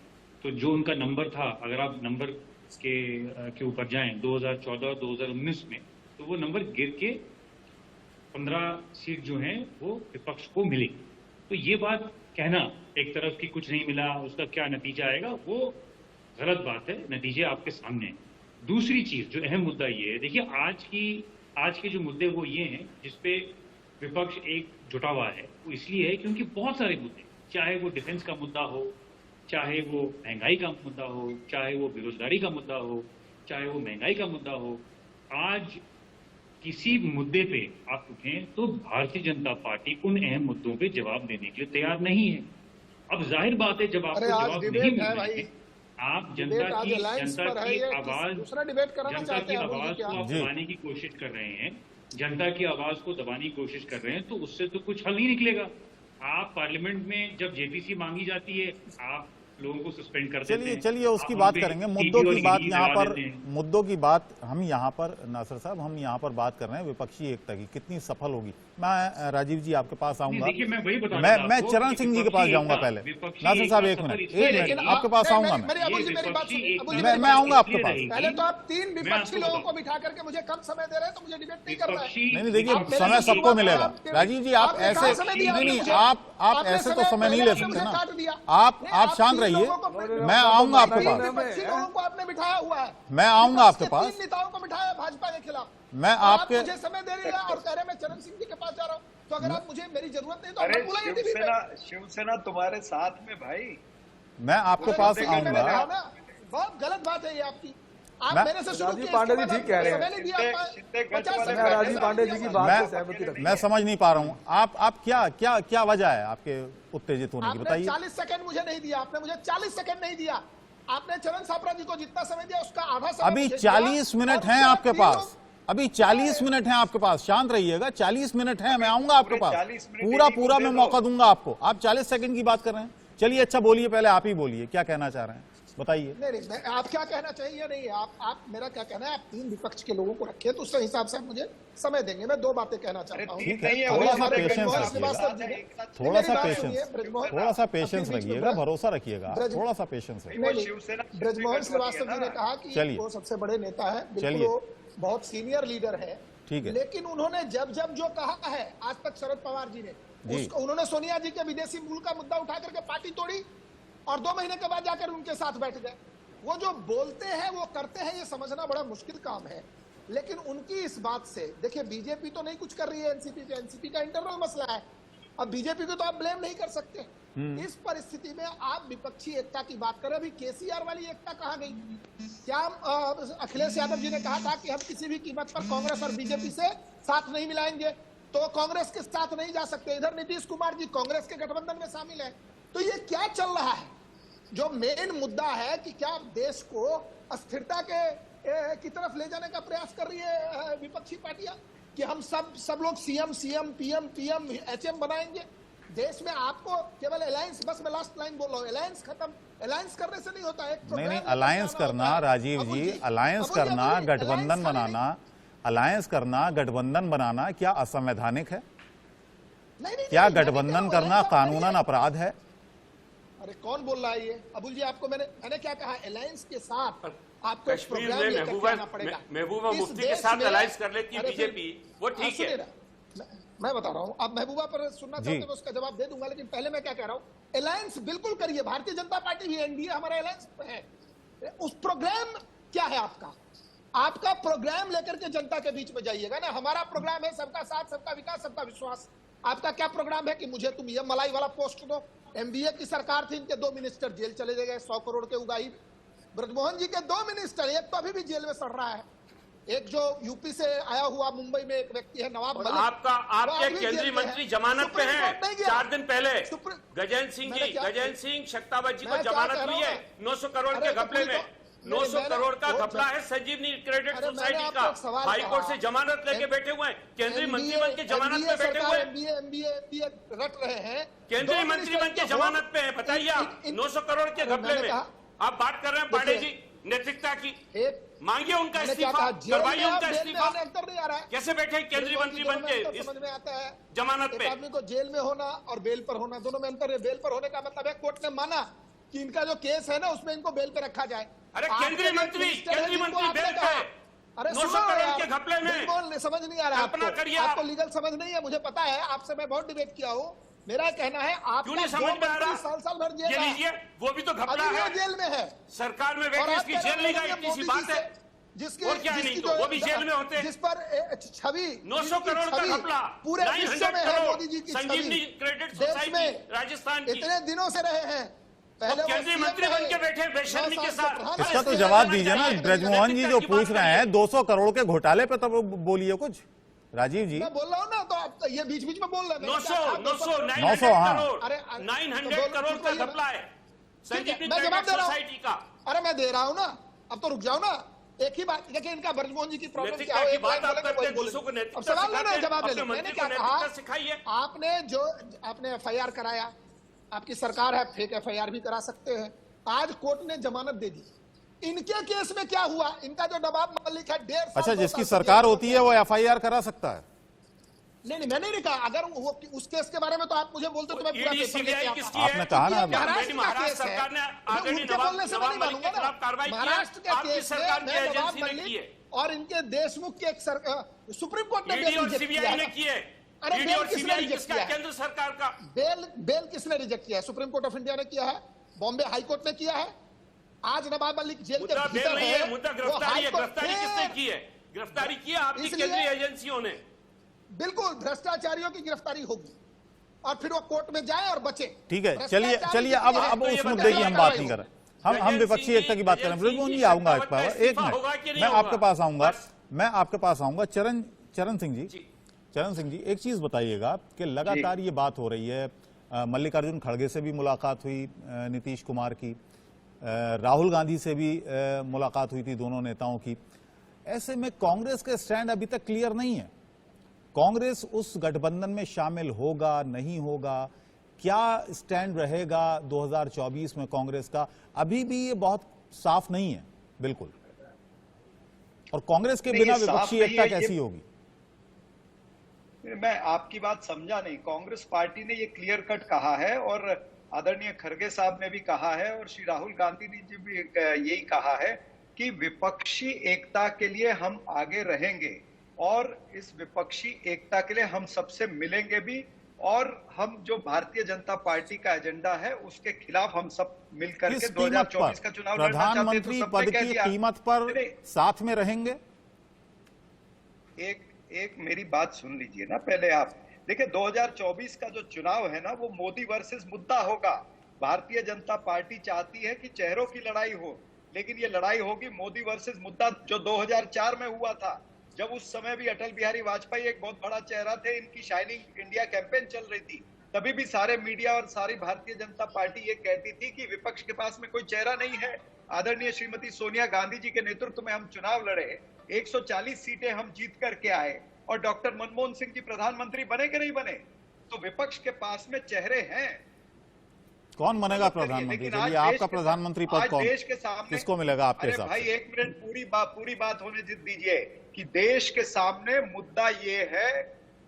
तो जो उनका नंबर था, अगर आप नंबर के ऊपर जाएं 2014 और 2019 में, तो वो नंबर गिर के 15 सीट जो हैं वो विपक्ष को मिली। तो ये बात कहना एक तरफ की कुछ नहीं मिला, उसका क्या नतीजा आएगा, वो गलत बात है। नतीजे आपके सामने हैं। दूसरी चीज जो अहम मुद्दा ये है, देखिए आज के जो मुद्दे वो ये हैं जिसपे विपक्ष एक जुटा हुआ है, वो इसलिए है क्योंकि बहुत सारे मुद्दे, चाहे वो डिफेंस का मुद्दा हो, चाहे वो महंगाई का मुद्दा हो, चाहे वो बेरोजगारी का मुद्दा हो, चाहे वो महंगाई का मुद्दा हो, आज किसी मुद्दे पे आप उठें तो भारतीय जनता पार्टी उन अहम मुद्दों पे जवाब देने के लिए तैयार नहीं है। अब जाहिर बात है जब आपको जवाब नहीं मिल रहे हैं, आप डिबेट आज अलायंस पर है, ये आवाज, दूसरा डिबेट कराना जनता चाहते की हैं आवाज को आप जी। दबाने की कोशिश कर रहे हैं, जनता की आवाज को दबाने की कोशिश कर रहे हैं, तो उससे तो कुछ हल नहीं निकलेगा। आप पार्लियामेंट में जब जेपीसी मांगी जाती है, आप लोगों को सस्पेंड कर देते चलिए हैं। चलिए उसकी आप बात उन पे करेंगे, ईडी मुद्दों और की बात ईडी यहाँ जला पर, देते हैं। मुद्दों की बात हम यहाँ पर, नासिर साहब हम यहाँ पर बात कर रहे हैं विपक्षी एकता की, कितनी सफल होगी। मैं राजीव जी आपके पास आऊंगा, देखिए, मैं वही बता रहा था मैं आपको चरण कि सिंह जी के पास विपक्षी जाऊंगा एकता- पहले। विपक्षी नासिर साहब एकता एक सफल मिनट, इसलिए एक रहेगी। मिनट आपके पास आऊंगा मैं, मेरी अबुल जी मेरी बात सुनिए, अबुल जी मेरी मैं बात आऊंगा आपके इसलिए पास। रहेगी। पहले तो आप तीन मैं विपक्षी आपको लोगों बताऊं। को बिठा करके मुझे कम समय दे रहे हैं, तो मुझे डिबेट नहीं करना है। विपक्षी- नहीं देखिए आप मेरे समय लिए सबको शुरुआत मिलेगा। आपके- राजीव जी आप आपने ऐसे कहाँ समय दिया नहीं, मुझे? आप आपने ऐसे तो समय नहीं ले पहले सकते आपने ना, मुझे काट दिया। आप शांत तीन रहिए, लोगों को- मैं आऊंगा आपके तीन पास, विपक्षी लोगों को आपने बिठाया हुआ है, मैं आऊंगा आपके विपक्ष के पास। तीन नेताओं को बिठाया भाजपा के खिलाफ। मैं आप आपके मुझे समय दे रहे हैं और कह रहे हैं मैं चरण सिंह जी के पास जा रहा हूं, तो अगर आप मुझे मेरी जरूरत नहीं तो अरे आप बुलाइए टीवी पे। शिवसेना तुम्हारे साथ में भाई। मैं आपके पास आऊंगा। बहुत गलत बात है ये आपकी। आप मैं- मेरे से शुरू राजीव किए, पांडे इसके जी बाद ठीक कह रहे हैं। समय नहीं दिया, शिंदे गठ 50 वाले सेकंड मैं राजीव समय पांडे दिया जी की सर। बात से सहमति रखता हूं। मैं समझ नहीं पा रहा हूँ, आप क्या वजह है आपके उत्तेजित होने की, आपने बताइए। 40 सेकंड मुझे नहीं दिया, आपने मुझे 40 सेकंड नहीं दिया। आपने चरण सापरा जी को जितना समय दिया उसका आधा समय अभी मुझे दिया। 40 मिनट और हैं उसके आपके बाद पास, अभी 40 मिनट हैं आपके पास, शांत रहिएगा। 40 मिनट हैं, मैं आऊंगा आपके पूरे पास, 40 मिनट पूरा इन्हीं को पूरा दे मैं दो। मौका दूंगा आपको। आप 40 सेकंड की बात कर रहे हैं, चलिए अच्छा बोलिए, पहले आप ही बोलिए, क्या कहना चाह रहे हैं बताइए। नहीं, आप क्या कहना चाहिए नहीं है, आप मेरा क्या कहना है, आप तीन विपक्ष के लोगों को रखिए तो उस हिसाब से आप मुझे समय देंगे। मैं दो बातें कहना चाहता हूँ। ठीक है, नहीं है, थोड़ा वो सा हमारे पेशेंस ब्रजमोहन रखिएगा, श्रीवास्तव जी ने- थोड़ा मेरी सा बात पेशेंस, सुनिए, ब्रजमोहन- थोड़ा सा अपने पेशेंस बीच में रखिएगा, ब्रज- भरोसा रखिएगा, ब्रज- थोड़ा सा पेशेंस रखिएगा। नहीं, शिवसेना ब्रजमोहन श्रीवास्तव जी ने ना। कहा कि चलिए। वो सबसे बड़े नेता है, बिल्कुल चलिए। वो बहुत सीनियर लीडर है। ठीक है। लेकिन उन्होंने जब जो कहा है आज तक शरद पवार जी ने, जी। उसको उन्होंने सोनिया जी के विदेशी मूल का मुद्दा उठा करके पार्टी तोड़ी और 2 महीने के बाद जाकर उनके साथ बैठ गए। वो जो बोलते हैं वो करते हैं, ये समझना बड़ा मुश्किल काम है। लेकिन उनकी इस बात से, देखिए बीजेपी तो नहीं कुछ कर रही है एनसीपी पे, एनसीपी का इंटरनल मसला है। अब बीजेपी को तो आप ब्लेम नहीं कर सकते। इस परिस्थिति में आप विपक्षी एकता की बात करें, अभी केसीआर वाली एकता कहाँ गई? क्या अखिलेश यादव जी ने कहा था कि हम किसी भी कीमत पर कांग्रेस और बीजेपी से साथ नहीं मिलाएंगे, तो कांग्रेस के साथ नहीं जा सकते। इधर नीतीश कुमार जी कांग्रेस के गठबंधन में शामिल है। तो ये क्या चल रहा है? जो मेन मुद्दा है कि क्या देश को अस्थिरता की तरफ ले जाने का प्रयास कर रही है विपक्षी पार्टियां, कि हम सब लोग सीएम पीएम एचएम बनाएंगे देश में। आपको केवल अलायंस, बस मैं लास्ट लाइन बोल रहा हूं, अलायंस खत्म, अलायंस करने से नहीं होता है। नहीं, अलायंस करना राजीव जी, अलायंस करना, गठबंधन बनाना, अलायंस करना, गठबंधन बनाना क्या असंवैधानिक है? क्या गठबंधन करना कानूनन अपराध है? अरे कौन बोल रहा है ये? अबुल जी आपको मैंने क्या कहा? अलायंस के साथ आपको कश्मीर प्रोग्राम में लेकर के आना पड़ेगा। महबूबा इस मुफ्ती के देश साथ में- अलायंस कर लेती है अरे फिर- बीजेपी, वो ठीक सुनिए है। ना, मैं बता रहा हूं, आप महबूबा पर सुनना जी। चाहते हो उसका जवाब दे दूंगा, लेकिन पहले मैं क्या कह रहा हूं, अलायंस बिल्कुल करिए। भारतीय जनता पार्टी भी एनडीए हमारा अलायंस है। उस प्रोग्राम क्या है आपका? आपका प्रोग्राम लेकर के जनता के बीच में जाइएगा ना। हमारा प्रोग्राम है सबका साथ, सबका विकास, सबका विश्वास। आपका क्या प्रोग्राम है कि मुझे तुम ये मलाई वाला पोस्ट दो? एमबीए की सरकार थी, इनके 2 मिनिस्टर जेल चले गए 100 करोड़ के उगाही। ब्रजमोहन जी के 2 मिनिस्टर, एक तो अभी भी जेल में सड़ रहा है, एक जो यूपी से आया हुआ मुंबई में एक व्यक्ति है नवाब मलिक, आपका वो आपके अभी केंद्रीय जेल में मंत्री है। जमानत पे सुप्रीम हैं। कोर्ट नहीं गया। 4 दिन पहले सुप्रीम- गजेंद्र सिंह शक्तावत जी को मैं क्या जमानत कह रहा हुई है हूं? 900 करोड़ अरे के तो घपले पूरी में। तो- 900 मैंने- करोड़ का वो- घपला है संजीवनी क्रेडिट अरे मैंने सोसाइटी आपको का। एक सवाल हाई कोर्ट कहा। से जमानत लेके बैठे हुए हैं, केंद्रीय मंत्री बन के जमानत पे बैठे हुए हैं। एमबीए रट रहे हैं, केंद्रीय 2 मंत्री मिनिस्टर बन के जो जमानत पे है, बताइए आप। 900 करोड़ के अरे घपले मैंने में कहा- आप बात कर रहे हैं पांडे जी देखिए, नैतिकता की। एक मांगिए उनका मैंने क्या इस्तीफा, कहा, जेल करवाइए में उनका आप जेल में इस्तीफा। आने अंतर नहीं आ रहा है। कैसे बैठे केंद्रीय मंत्री बन के अंतर इस समझ में आता है। जमानत एक पे? आदमी को जेल में होना और बेल पर होना, दोनों में अंतर है। बेल पर होने का मतलब है कोर्ट ने माना कि इनका जो केस है ना उसमें इनको बेल पे रखा जाए। अरे आपके केंद्रीय जो मंत्री मिनिस्टर है, जिनको आपने बेल कहा, पे अरे 900 सुनो करोड़ यार, के घपले में। बिल्कुल समझ नहीं आ रहा है कल्पना आपको। करिए आपको आप। लीगल समझ नहीं है, मुझे पता है। आपसे मैं बहुत डिबेट किया हूँ। मेरा कहना है आप क्यों नहीं समझ में आ रहा? साल भर जेल ये रहा। लीजिए, वो भी तो घपला अभी है। वो जेल में है। सरकार में और बैठे आप इसकी कह रहे जेल नहीं हैं गई, इतनी सी मोदी बात जी है। से- जिसकी और क्या है, जिसकी नहीं तो जो- वो भी जेल में होते हैं। जिस पर छवि 900 जिनकी करोड़ का छवि घपला, पूरे विश्व 900 में है, करोड़ मोदी जी की संजीवनी छवि क्रेडिट देश सोसाइटी में राजस्थान की। इतने दिनों से रहे हैं। पहले वो केंद्रीय CM मंत्री बन रहे, के बैठे बेशर्मी 9 के साल साथ। से प्रधान इसका तो रहे। जवाब दीजिए ना। ब्रजमोहन जी जो नैतिकता की पूछ बात रहे हैं 200 करोड़ के घोटाले पे, तब बोलिए कुछ राजीव जी। मैं बोल रहा हूँ ना, तो आप ये बीच बीच में बोल रहे हैं। मैंने 900 क्या कहा? 900 हाँ। अरे, 900 तो करोड़ का बोलिए ना। घपला है संजीवनी मैं जवाब क्रेडिट दे रहा हूं। सोसाइटी का। अरे मैं दे रहा हूं ना, अब तो रुक जाओ ना। एक ही बात देखिए, इनका ब्रजमोहन जी की प्रॉब्लम क्या है, एक लाइन बोलेंगे वही बोलेंगे। अब सवाल लेना है, जवाब ले लो। मैंने क्या कहा, आपने एफआईआर कराया, आपकी सरकार है, फेक एफआईआर भी करा सकते हैं। आज कोर्ट ने जमानत दे दी। इनके केस में क्या हुआ, इनका जो नवाब मलिक है 1.5 साल, अच्छा, जिसकी सरकार होती है वो एफआईआर करा सकता है? नहीं, मैंने नहीं कहा। अगर वो उस केस के बारे में तो आप मुझे बोलते तो मैं पूरा पेपर लेके आता। आपने कहा ना, महाराष्ट्र सरकार ने उनके बोलने से मैं नहीं मानूंगा ना। महाराष्ट्र के केस में नवाब मलिक और इनके देशमुख के एक सुप्रीम कोर्ट ने बेल रिजेक्ट किया। अरे बेल किसने रिजेक्ट किया? केंद्र सरकार का बेल किसने रिजेक्ट किया है? सुप्रीम कोर्ट ऑफ इंडिया ने किया है, बॉम्बे हाई कोर्ट ने किया है। आज नवाब मलिक जेल के भीतर है, मुद्दा गिरफ्तारी है। गिरफ्तारी किसने की है? गिरफ्तारी की है आपकी केंद्रीय एजेंसियों ने। बिल्कुल, भ्रष्टाचारियों की गिरफ्तारी होगी और फिर वो कोर्ट में जाए और बचे। ठीक है, चलिए अब उस मुद्दे की हम बात नहीं कर रहे। हम विपक्षी एकता की बात कर रहे हैं। ब्रजमोहन जी आऊंगा एक मिनट, मैं आपके पास आऊंगा। चरण सिंह जी, एक चीज बताइएगा कि लगातार ये बात हो रही है, मल्लिकार्जुन खड़गे से भी मुलाकात हुई नीतीश कुमार की, राहुल गांधी से भी मुलाकात हुई थी दोनों नेताओं की। ऐसे में कांग्रेस का स्टैंड अभी तक क्लियर नहीं है। कांग्रेस उस गठबंधन में शामिल होगा, नहीं होगा, क्या स्टैंड रहेगा 2024 में कांग्रेस का, अभी भी ये बहुत साफ नहीं है बिल्कुल। और कांग्रेस के बिना विपक्षी एकता कैसी होगी? मैं आपकी बात समझा नहीं। कांग्रेस पार्टी ने ये क्लियर कट कहा है और आदरणीय खड़गे साहब ने भी कहा है और श्री राहुल गांधी जी भी यही कहा है कि विपक्षी एकता के लिए हम आगे रहेंगे और इस विपक्षी एकता के लिए हम सबसे मिलेंगे भी, और हम जो भारतीय जनता पार्टी का एजेंडा है उसके खिलाफ हम सब मिलकर के 2024 का चुनाव लड़ना चाहते हैं। प्रधानमंत्री पद की कीमत पर साथ में रहेंगे? एक मेरी बात सुन लीजिए ना पहले आप। देखिए 2024 का जो चुनाव है ना, वो मोदी वर्सेस मुद्दा होगा। भारतीय जनता पार्टी चाहती है कि चेहरों की लड़ाई हो, लेकिन ये लड़ाई होगी मोदी वर्सेस मुद्दा, जो 2004 में हुआ था, जब उस समय भी अटल बिहारी वाजपेयी एक बहुत बड़ा चेहरा थे, इनकी शाइनिंग इंडिया कैंपेन चल रही थी। तभी भी सारे मीडिया और सारी भारतीय जनता पार्टी ये कहती थी कि विपक्ष के पास में कोई चेहरा नहीं है। आदरणीय श्रीमती सोनिया गांधी जी के नेतृत्व में हम चुनाव लड़े, 140 सीटें हम जीत करके आए और डॉक्टर मनमोहन सिंह जी प्रधानमंत्री बने कि नहीं बने? तो विपक्ष के पास में चेहरे हैं। कौन बनेगा प्रधानमंत्री? चलिए, आपका प्रधानमंत्री पद कौन, देश के सामने किसको मिलेगा आपके हिसाब से? भाई एक मिनट, पूरी बात होने दीजिए कि देश के सामने मुद्दा ये है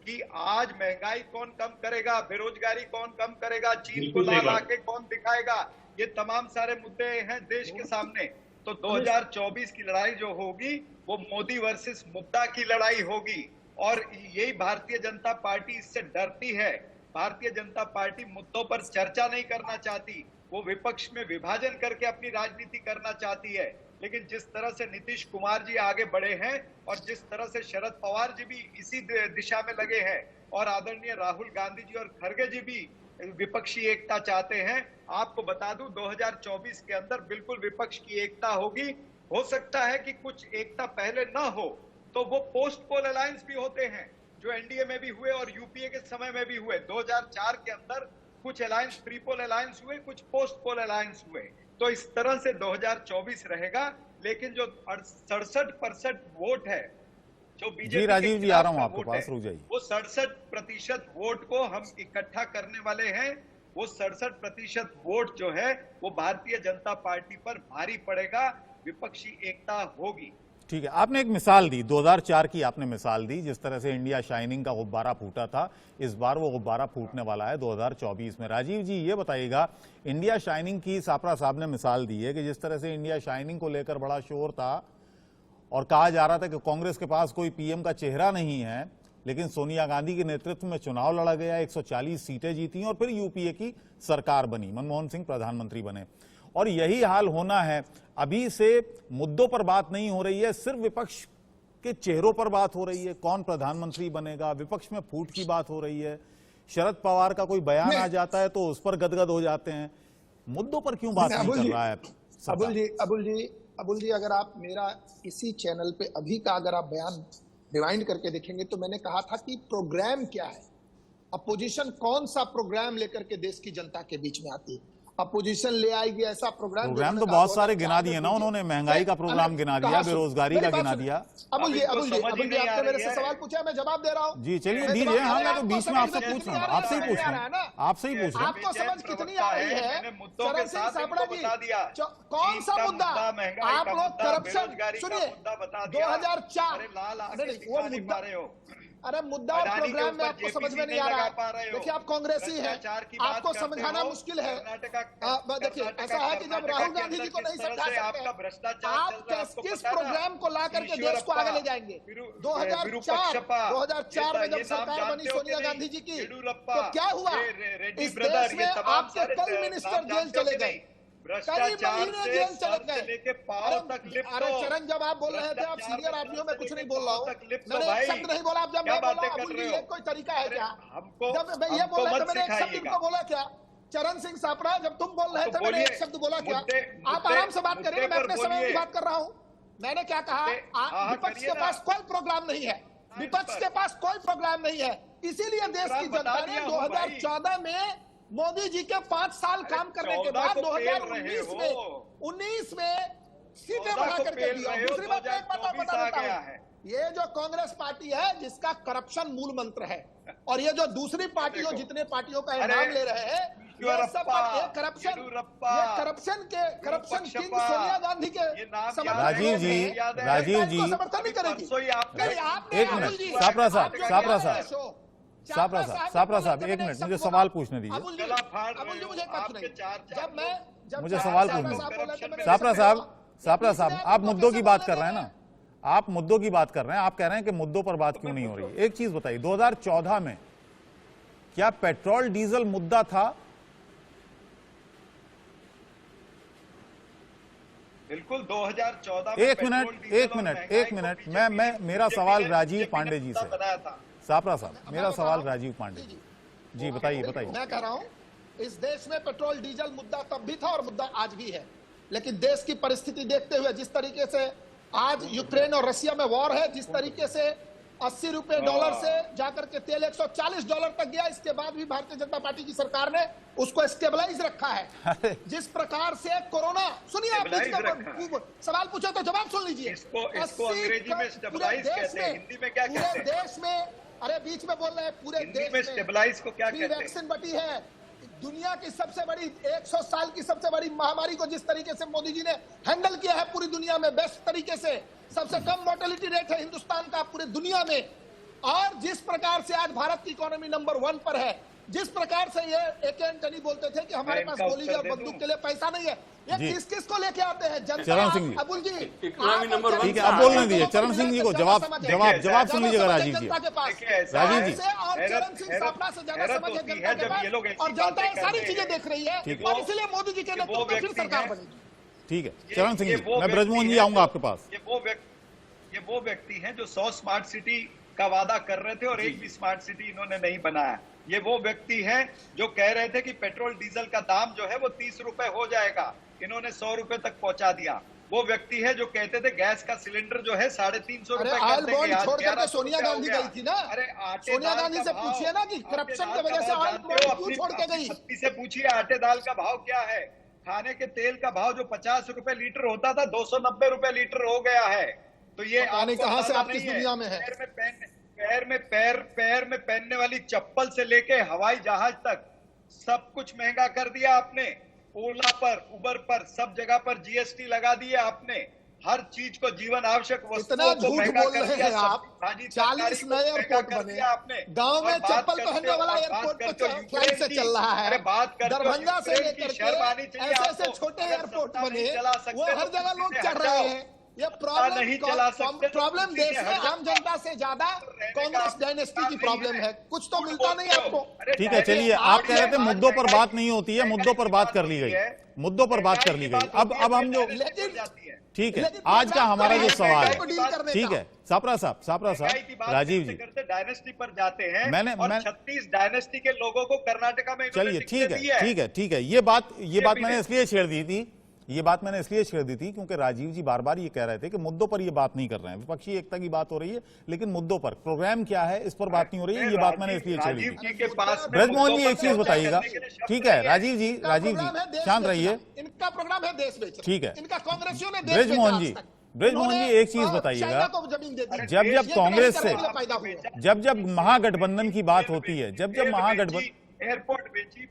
कि आज महंगाई कौन कम करेगा, बेरोजगारी कौन कम करेगा, चीन को ला के कौन दिखाएगा, ये तमाम सारे मुद्दे हैं देश के सामने। तो 2024 की लड़ाई जो होगी वो मोदी वर्सेस मुद्दा की लड़ाई होगी और यही भारतीय जनता पार्टी इससे डरती है। भारतीय जनता पार्टी मुद्दों पर चर्चा नहीं करना चाहती, वो विपक्ष में विभाजन करके अपनी राजनीति करना चाहती है। लेकिन जिस तरह से नीतीश कुमार जी आगे बढ़े हैं और जिस तरह से शरद पवार जी भी इसी दिशा में लगे हैं और आदरणीय राहुल गांधी जी और खड़गे जी भी विपक्षी एकता चाहते हैं, आपको बता दूं 2024 के अंदर बिल्कुल विपक्ष की एकता होगी। हो सकता है कि कुछ एकता पहले ना हो, तो वो पोस्ट पोल अलायंस भी होते हैं जो एनडीए में भी हुए और यूपीए के समय में भी हुए। 2004 के अंदर कुछ अलायंस प्री पोल अलायंस हुए, कुछ पोस्ट पोल अलायंस हुए। तो इस तरह से 2024 रहेगा। लेकिन जो 67% वोट है जो बीजेपी, राजीव जी आ रहा हूं आपके पास, रुक जाइए, वो 67% वोट को हम इकट्ठा करने वाले हैं। वो 67% वोट जो है वो भारतीय जनता पार्टी पर भारी पड़ेगा, विपक्षी एकता होगी। ठीक है, आपने एक मिसाल दी, 2004 की आपने मिसाल दी, जिस तरह से इंडिया शाइनिंग का गुब्बारा फूटा था, इस बार वो गुब्बारा फूटने वाला है 2024 में। राजीव जी ये बताइएगा, इंडिया शाइनिंग की सापरा साहब ने मिसाल दी है कि जिस तरह से इंडिया शाइनिंग को लेकर बड़ा शोर था और कहा जा रहा था कि कांग्रेस के पास कोई पीएम का चेहरा नहीं है, लेकिन सोनिया गांधी के नेतृत्व में चुनाव लड़ा गया, 140 सीटें जीती और फिर यूपीए की सरकार बनी, मनमोहन सिंह प्रधानमंत्री बने। और यही हाल होना है। अभी से मुद्दों पर बात नहीं हो रही है, सिर्फ विपक्ष के चेहरों पर बात हो रही है, कौन प्रधानमंत्री बनेगा, विपक्ष में फूट की बात हो रही है। शरद पवार का कोई बयान आ जाता है तो उस पर गदगद हो जाते हैं। मुद्दों पर क्यों बात नहीं कर रहा है? अबुल जी, अगर आप मेरा इसी चैनल पे अभी का अगर आप बयान रिवाइंड करके देखेंगे तो मैंने कहा था कि प्रोग्राम क्या है, अपोजिशन कौन सा प्रोग्राम लेकर के देश की जनता के बीच में आती है। अपोजिशन ले आएगी ऐसा प्रोग्राम तो जिन्होंने कहा, बहुत सारे 2004 गिना दिए ना में उन्होंने, महंगाई का प्रोग्राम गिना दिया, कहा सुन- बेरोजगारी मेरी का बात गिना सुन। दिया। अबुल जी, अब इनको अबुल जी, समझ ही अबुल जी, नहीं आ आपने मेरे रही से है। सवाल पूछा, मैं जवाब दे रहा हूँ। जी चलिए मैं दीजिए, जवाब हाँ दे रहा मैं तो हूँ, बीच में आपको आपसे समझ पूछ में रहा हूँ, नहीं आ आपसे ही रहा पूछ है रहा ना? हूँ, आपसे ही पूछ रहा हूँ। आपको समझ कितनी आ रही है? मैंने मुद्दों के चरण सिंह साथ सापड़ा इनको जी, बता दिया। कौन सा चीन का मुद्दा? महंगाई आप का लोग मुद्दा, करप्शन, बेरोजगारी का सुनिए, मुद्दा बता दिया। 2004, अरे लाल अरे आंखें नहीं, वो दिखा नहीं मुद्दा, पा रहे हो। अरे मुद्दा और अडानी के प्रोग्राम में ऊपर आपको समझ में JPC नहीं आ रहा लगा पा रहे है। हो। देखिए, आप कांग्रेसी हैं, भ्रष्टाचार की बात आपको करते समझाना हो। मुश्किल है। कर्नाटका देखिए, ऐसा है कि जब राहुल गांधी जी को नहीं समझा सकते, आपका भ्रष्टाचार आप चल रहा है, आपको किस पता है ना? प्रोग्राम को ला करके देश को आगे ले जाएंगे? 2004 में जब सरकार बनी सोनिया गांधी जी की, तो क्या हुआ? इस देश में आपके कई मिनिस्टर जेल चले गए, कई महीने जेल चले गए। लेके पांव तक लिप्त अरे हो। चरण, जब आप बोल रहे थे, आप सीनियर आदमी हो, मैं कुछ नहीं बोल रहा हूँ, मैंने एक शब्द नहीं बोला। आप जब क्या मैं बोला, बातें कर अबुल रहे जी, हो? ये कोई तरीका है क्या? हमको जब मैं ये हमको बोल रहा था, मत मैंने एक शब्द सिखाइएगा। इनको बोला क्या? चरण सिंह सापड़ा, जब तुम बोल रहे तो थे, मैंने बोलिए, एक शब्द बोला क्या? मुद्दे- आप आराम से बात करिए, मैं मुद्दे अपने पर समय की बोलिए। बात कर रहा हूँ। मैंने क्या कहा? हाँ, विपक्ष करिए के ना। पास कोई प्रोग्राम नहीं है, विपक्ष के पास कोई प्रोग्राम नहीं है, इसीलिए देश की बता जनता ने दिया हूं भाई। 2014 में मोदी जी के 5 साल काम करने के 14 बाद को पेल 2019 रहे में हो। 19 में सीटें 14 बढ़ा को करके पेल दिया। रहे हो, दूसरी बात मैं एक बात 2024 बता आ देता गया हूं, है। ये जो कांग्रेस पार्टी है, जिसका करप्शन मूल मंत्र है, और ये जो दूसरी पार्टी देखो। जितने पार्टियों का अरे, नाम ले रहे हैं, ये सब करप्शन येडियुरप्पा, किंग सोनिया गांधी के ये नाम समर्थन याद है? राजीव जी, में याद है? राजीव जी, समर्थन नहीं करेगी। परसों ही आपने- नहीं, आपने एक अबुल मिनट, जी, सापरा साहब, आप जो सापरा कह रहे हैं, साहब, शो, सापरा साहब, एक मिनट, मुझे सवाल पूछने दीजिए। अबुल जी, गला फाड़ रहे अबुल जी, हो, मुझे एक बात आपके सुनिए। चार जब मैं मुझे चार सवाल साल पूछने में साहब बोले थे, मैंने सापरा ऐसे साहब, बोला। सापरा साहब, इसमें आप मुद्दों की कैसे बात बोलने कर रहे हैं दे ना, आप मुद्दों की बात कर रहे हैं, आप कह रहे हैं कि मुद्दों पर बात क्यों नहीं हो रही है। एक चीज बताइए, 2014 में क्या पेट्रोल डीजल मुद्दा था? बिल्कुल 2014 में एक मिनट, पेट्रोल, डीजल और महंगाई को मैं बीजेपी मेरा ने सवाल राजीव पांडे जी मुद्दा से, बनाया था। सापरा साहब, मेरा मैं बता सवाल रहा हूं। राजीव पांडे जी, जी, बताइए बताइए। मैं कह रहा हूं, इस देश में पेट्रोल डीजल मुद्दा तब भी था और मुद्दा आज भी है, लेकिन देश की परिस्थिति देखते हुए, जिस तरीके से आज यूक्रेन और रशिया में वॉर है, जिस तरीके से 80 रुपए डॉलर से जाकर के तेल $140 तक गया, इसके बाद भी भारतीय जनता पार्टी की सरकार ने उसको स्टेबलाइज रखा है। जिस प्रकार से कोरोना, सुनिए, आप बीच में सवाल पूछे तो जवाब सुन लीजिए। इसको अंग्रेजी में स्टेबलाइज कहते हैं, हिंदी में क्या कहते हैं? पूरे देश में, अरे बीच में बोल रहे हैं, पूरे हिंदी देश में स्टेबलाइज को क्या फ्री कहते हैं? वैक्सीन बटी है। दुनिया की सबसे बड़ी 100 साल की सबसे बड़ी महामारी को जिस तरीके से मोदी जी ने हैंडल किया है पूरी दुनिया में बेस्ट तरीके से, सबसे कम मोर्टेलिटी रेट है हिंदुस्तान का पूरी दुनिया में, और जिस प्रकार से आज भारत की इकोनॉमी नंबर 1 पर है, जिस प्रकार से ये AK एंटनी बोलते थे कि हमारे पास गोली या बंदूक के लिए पैसा नहीं है, ये जी। किस किस को लेके आते हैं? जनता। चरण सिंह जी। अबुल जी, इकोनॉमी आप नंबर और ठीक है, चरण अब बोलने सिंह दीजिए को चरण सिंह जी को, ज्यादा जवाब समझ है। जवाब सुन ज्यादा लीजिएगा समझ है राजीव जी। जनता के पास। देखिए, ऐसा राजीव है, जी। से और चरण सिंह सापड़ा से ज्यादा समझ है हैरत जनता होती के है जब पास, ये लोग ऐसी और जनता ये बातें सारी करते चीजें हैं। देख रही है, ठीक और है। इसलिए मोदी जी के कि वो नेतृत्व में फिर व्यक्ति सरकार है। बनेगी। ठीक है, चरण सिंह ये जी, वो मैं ब्रजमोहन व्यक्ति जी है आऊंगा जो- आपके पास। ये वो व्यक्ति हैं जो 100 स्मार्ट सिटी का वादा कर रहे थे और एक भी स्मार्ट सिटी इन्होंने नहीं बनाया। ये वो व्यक्ति हैं जो कह रहे थे कि पेट्रोल डीजल का दाम जो है वो 30 रुपए हो जाएगा, इन्होंने 100 रुपए तक पहुंचा दिया। वो व्यक्ति है जो कहते थे गैस का सिलेंडर जो है 350 अरे रुपए ऑयल कर देंगे, बॉन्ड आज छोड़ करके 1100 सोनिया रुपए हो गांधी गया। गई थी ना। अरे आटे सोनिया दाल गांधी का से भाव- पूछिए ना कि आटे करप्शन दाल की वजह का से भाव ऑयल जानते हो? बॉन्ड क्यों अपनी- छोड़ के अपनी गई? पत्नी से पूछिए आटे दाल का भाव क्या है। खाने के तेल का भाव जो 50 रुपए लीटर होता था 290 रुपए लीटर हो गया है। तो ये पता नहीं आपको कहां से अंदाजा आप किस नहीं दुनिया में है। पैर में पहनने वाली चप्पल से लेके हवाई जहाज तक सब कुछ महंगा कर दिया आपने। ओला पर, उबर पर, सब जगह पर जीएसटी लगा दिया आपने। हर चीज को, जीवन आवश्यक इतना वस्तुओं को झूठ महंगा बोल कर रहे दिया। हैं आप। भाजी 40 तरकारी को नए महंगा एयरपोर्ट कर बने, दिया आपने। गांव में और बात चप्पल करते पहनने हो- वाला और बात एयरपोर्ट करते हो पर फ्लाइट से यूक्रेन चल रहा की। है। अरे बात करते हो दरभंगा से यूक्रेन की, लेकर शर्म आनी के चाहिए ऐसे ऐसे आपको। छोटे अगर एयरपोर्ट सत्ता बने, नहीं चला सकते वो तो हर जगह कुर्सी लोग से चढ़ हट रहे जाओ। हैं। ये नहीं चला सकते तो प्रॉब्लम कुर्सी से देश में हट जाओ। आम जनता से ज्यादा कांग्रेस डायनेस्टी की प्रॉब्लम है। कुछ तो मिलता नहीं आपको। ठीक है, चलिए, आप कह रहे थे मुद्दों पर बात नहीं होती है, मुद्दों पर बात कर ली गई, मुद्दों पर बात कर ली गई। अब हम जो, ठीक है, आज का हमारा जो सवाल है, ठीक है, सापरा साहब, राजीव जी, डायनेस्टी पर जाते हैं मैंने 36 डायनेस्टी के लोगों को कर्नाटका में चलिए, ठीक है, ये बात मैंने इसलिए छेड़ दी थी ये बात मैंने इसलिए छेड़ दी थी क्योंकि राजीव जी बार बार ये कह रहे थे कि मुद्दों पर ये बात नहीं कर रहे हैं, विपक्षी एकता की बात हो रही है लेकिन मुद्दों पर, प्रोग्राम क्या है इस पर बात नहीं हो रही है। ये बात मैंने इसलिए छेड़ी थी। ब्रजमोहन जी एक चीज बताइएगा, ठीक है राजीव जी शांत रहिए, इनका प्रोग्राम है देश बेचना, ठीक है इनका कांग्रेसियों ने देश ब्रजमोहन बेचा जी, आज तक। ब्रजमोहन जी एक चीज बताइएगा, जब कांग्रेस से जब महागठबंधन की बात होती है, जब महागठबंधन, एयरपोर्ट बेची,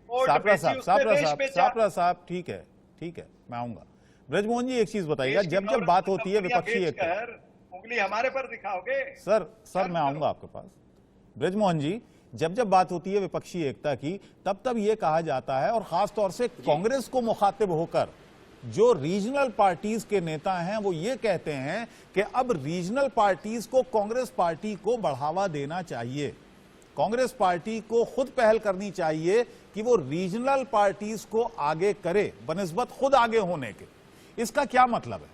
सापरा साहब ठीक है मैं आऊंगा। ब्रजमोहन जी एक चीज बताइएगा, जब बात होती है विपक्षी एकता, उंगली हमारे पर दिखाओगे? सर मैं आऊंगा आपके पास। ब्रजमोहन जी, जब बात होती है विपक्षी एकता की, तब ये कहा जाता है और खासतौर से कांग्रेस को मुखातिब होकर जो रीजनल पार्टीज के नेता हैं वो ये कहते हैं कि अब रीजनल पार्टीज को कांग्रेस पार्टी को बढ़ावा देना चाहिए, कांग्रेस पार्टी को खुद पहल करनी चाहिए कि वो रीजनल पार्टीज को आगे करे बनिस्बत खुद आगे होने के। इसका क्या मतलब है?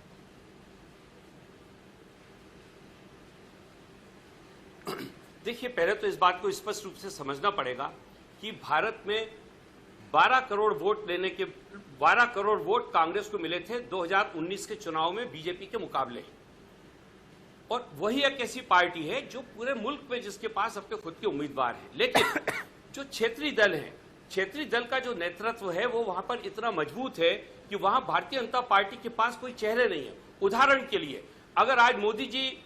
देखिए, पहले तो इस बात को स्पष्ट रूप से समझना पड़ेगा कि भारत में 12 करोड़ वोट कांग्रेस को मिले थे 2019 के चुनाव में बीजेपी के मुकाबले, और वही एक ऐसी पार्टी है जो पूरे मुल्क में जिसके पास अपने खुद के उम्मीदवार हैं। लेकिन जो क्षेत्रीय दल है, क्षेत्रीय दल का जो नेतृत्व है वो वहां पर इतना मजबूत है कि वहां भारतीय जनता पार्टी के पास कोई चेहरे नहीं है। उदाहरण के लिए, अगर आज मोदी जी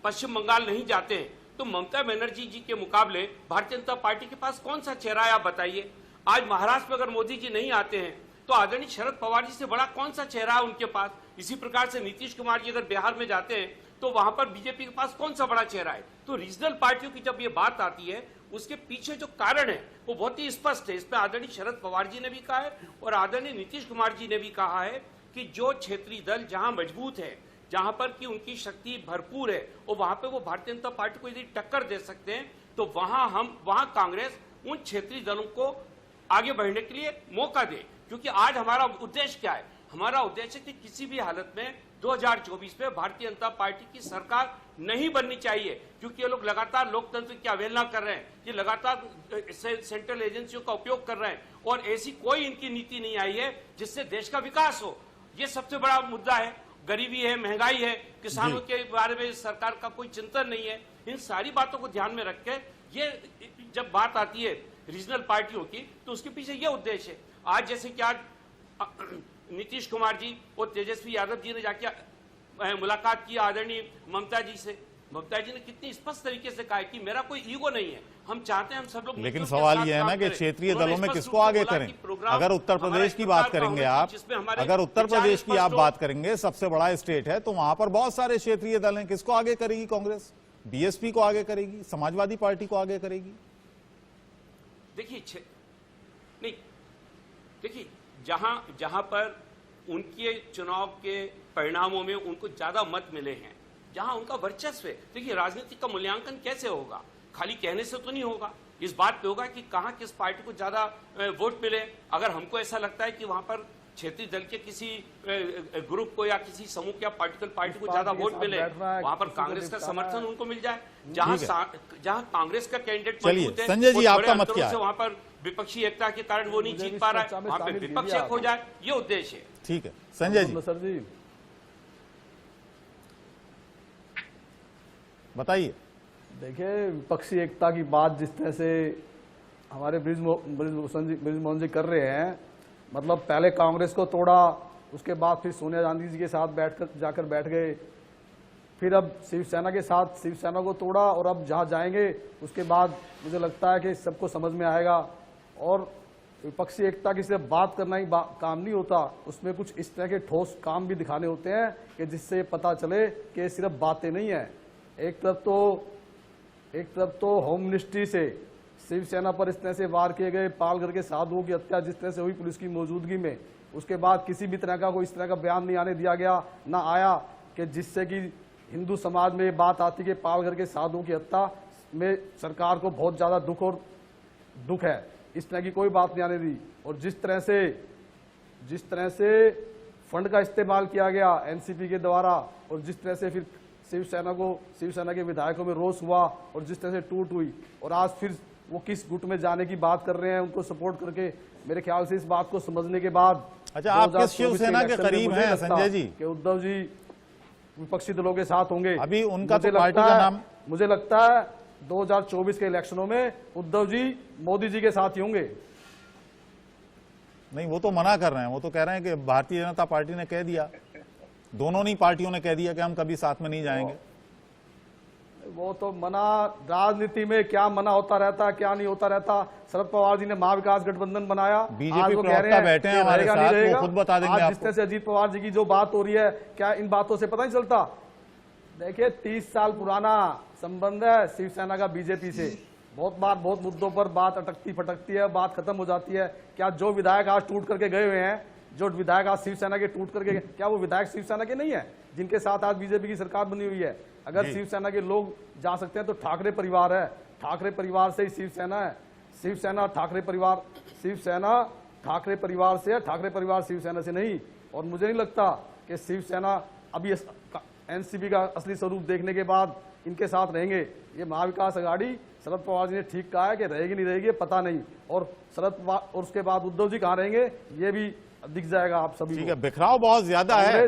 पश्चिम बंगाल नहीं जाते हैं तो ममता बनर्जी जी के मुकाबले भारतीय जनता पार्टी के पास कौन सा चेहरा है, आप बताइए। आज महाराष्ट्र में अगर मोदी जी नहीं आते हैं तो आदरणीय शरद पवार जी से बड़ा कौन सा चेहरा है उनके पास। इसी प्रकार से नीतीश कुमार जी अगर बिहार में जाते हैं तो वहां पर बीजेपी के पास कौन सा बड़ा चेहरा है। तो रीजनल पार्टियों की जब ये बात आती है, उसके पीछे जो कारण है वो बहुत ही स्पष्ट है। इस पर आदरणीय शरद पवार जी ने भी कहा है और आदरणीय नीतीश कुमार जी ने भी कहा है कि जो क्षेत्रीय दल जहां मजबूत है, जहां पर कि उनकी शक्ति भरपूर है, और वहां पे वो भारतीय जनता पार्टी को यदि टक्कर दे सकते हैं तो वहां कांग्रेस उन क्षेत्रीय दलों को आगे बढ़ने के लिए मौका दे। क्योंकि आज हमारा उद्देश्य क्या है? हमारा उद्देश्य कि किसी भी हालत में 2024 में भारतीय जनता पार्टी की सरकार नहीं बननी चाहिए, क्योंकि ये लोग लगातार लोकतंत्र की अवहेलना कर रहे हैं, ये लगातार सेंट्रल एजेंसियों का उपयोग कर रहे हैं, और ऐसी कोई इनकी नीति नहीं आई है जिससे देश का विकास हो। ये सबसे बड़ा मुद्दा है। गरीबी है, महंगाई है, किसानों के बारे में सरकार का कोई चिंतन नहीं है। इन सारी बातों को ध्यान में रख के ये जब बात आती है रीजनल पार्टियों की, तो उसके पीछे ये उद्देश्य है। आज जैसे कि आज नीतीश कुमार जी और तेजस्वी यादव जी ने जाके मुलाकात की आदरणीय ममता जी से, ममता जी ने कितनी स्पष्ट तरीके से कहा कि मेरा कोई ईगो नहीं है, हम चाहते हैं हम सब लोग। लेकिन सवाल यह है ना कि क्षेत्रीय दलों में किसको आगे करें? अगर उत्तर प्रदेश की बात करेंगे आप, अगर उत्तर प्रदेश की आप बात करेंगे, सबसे बड़ा स्टेट है, तो वहां पर बहुत सारे क्षेत्रीय दल हैं। किसको आगे करेगी कांग्रेस? बीएसपी को आगे करेगी, समाजवादी पार्टी को आगे करेगी? देखिए जहां पर उनके चुनाव के परिणामों में उनको ज्यादा मत मिले हैं, जहां उनका वर्चस्व है। देखिए, राजनीति का मूल्यांकन कैसे होगा? खाली कहने से तो नहीं होगा। इस बात पे होगा कि कहां किस पार्टी को ज्यादा वोट मिले। अगर हमको ऐसा लगता है कि वहां पर क्षेत्रीय दल के किसी ग्रुप को या किसी समूह या पॉलिटिकल पार्टी को ज्यादा वोट मिले, वहां पर कांग्रेस का समर्थन उनको मिल जाए। जहां कांग्रेस का कैंडिडेट मजबूत है, संजय जी आपका मत क्या है? वहां पर विपक्षी एकता के कारण वो नहीं जीत पा रहा है, वहां पे विपक्ष एक हो जाए, ये उद्देश्य है। ठीक है संजय जी, सर जी बताइए। देखिए, विपक्षी एकता की बात जिस तरह से हमारे ब्रिजमोहन जी कर रहे हैं, मतलब पहले कांग्रेस को तोड़ा, उसके बाद फिर सोनिया गांधी जी के साथ जाकर बैठ गए, फिर अब शिवसेना के साथ शिवसेना को तोड़ा, और अब जहां जाएंगे उसके बाद मुझे लगता है कि सबको समझ में आएगा। और विपक्षी एकता की सिर्फ बात करना ही काम नहीं होता, उसमें कुछ इस तरह के ठोस काम भी दिखाने होते हैं कि जिससे पता चले कि सिर्फ बातें नहीं है। एक तरफ तो होम मिनिस्ट्री से शिवसेना पर इस तरह से वार किए गए, पालघर के साधुओं की हत्या जिस तरह से हुई पुलिस की मौजूदगी में, उसके बाद किसी भी तरह का कोई इस तरह का बयान नहीं आने दिया गया, ना आया, कि जिससे कि हिंदू समाज में ये बात आती कि पालघर के साधुओं की हत्या में सरकार को बहुत ज़्यादा दुख है। इस तरह की कोई बात नहीं आने दी। और जिस तरह से फंड का इस्तेमाल किया गया एनसीपी के द्वारा, और जिस तरह से फिर शिवसेना के विधायकों में रोष हुआ, और जिस तरह से टूट हुई, और आज फिर वो किस गुट में जाने की बात कर रहे हैं, उनको सपोर्ट करके मेरे ख्याल से इस बात को समझने के बाद अच्छा, आप किस शिवसेना के करीब हैं संजय जी? कि उद्धव जी विपक्षी दलों के साथ होंगे। अभी उनका तो पार्टी का नाम, मुझे लगता है 2024 के इलेक्शनों में उद्धव जी मोदी जी के साथ ही होंगे। नहीं, वो तो मना कर रहे हैं, वो तो कह रहे हैं कि भारतीय जनता पार्टी ने कह दिया, दोनों ही पार्टियों ने कह दिया कि हम कभी साथ में नहीं जाएंगे। वो तो मना, राजनीति में क्या मना होता रहता है, क्या नहीं होता रहता। शरद पवार जी ने महाविकास गठबंधन बनाया, बीजेपी प्रवक्ता बैठे हैं हमारे साथ, वो खुद बता देंगे आपको। जिस तरह से अजीत पवार जी की जो बात हो रही है, क्या इन बातों से पता नहीं चलता? देखिए 30 साल पुराना संबंध है शिवसेना का बीजेपी से। बहुत बार बहुत मुद्दों पर बात अटकती फटकती है, बात खत्म हो जाती है। क्या जो विधायक आज टूट करके गए हुए हैं, जो विधायक आज शिवसेना के टूट करके, क्या वो विधायक शिवसेना के नहीं है जिनके साथ आज बीजेपी की सरकार बनी हुई है? अगर शिवसेना के लोग जा सकते हैं तो ठाकरे परिवार है, ठाकरे परिवार से ही शिवसेना है। शिवसेना ठाकरे परिवार, शिवसेना ठाकरे परिवार से है, ठाकरे परिवार शिवसेना से नहीं। और मुझे नहीं लगता कि शिवसेना अभी एनसीपी का असली स्वरूप देखने के बाद इनके साथ रहेंगे। ये महाविकास आघाड़ी शरद पवार जी ने ठीक कहा है कि रहेगी नहीं रहेगी पता नहीं, और शरद पवार और उसके बाद उद्धव जी कहाँ रहेंगे ये भी दिख जाएगा आप सभी। ठीक है, बिखराव बहुत ज्यादा है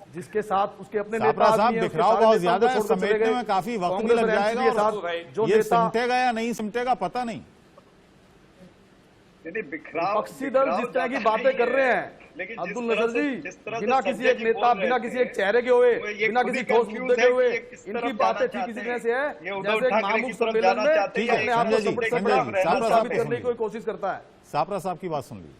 जिसके साथ उसके अपने सापरा साहब, बिखराव बहुत ज्यादा है, समेटने में काफी वक्त भी लग जाएगा और ये सिमटेगा या नहीं सिमटेगा पता नहीं। विपक्षी दल जिस तरह की बातें कर रहे हैं अब्दुल नजर जी, बिना किसी एक नेता, बिना किसी एक चेहरे के हुए, बिना किसी ठोस मुद्दे के हुए, इनकी बातें ठीक इसी तरह से है जैसे एक महामुख सम्मेलन में अपने आप को साबित करने की कोई कोशिश करता है। सापरा साहब की बात सुन ली।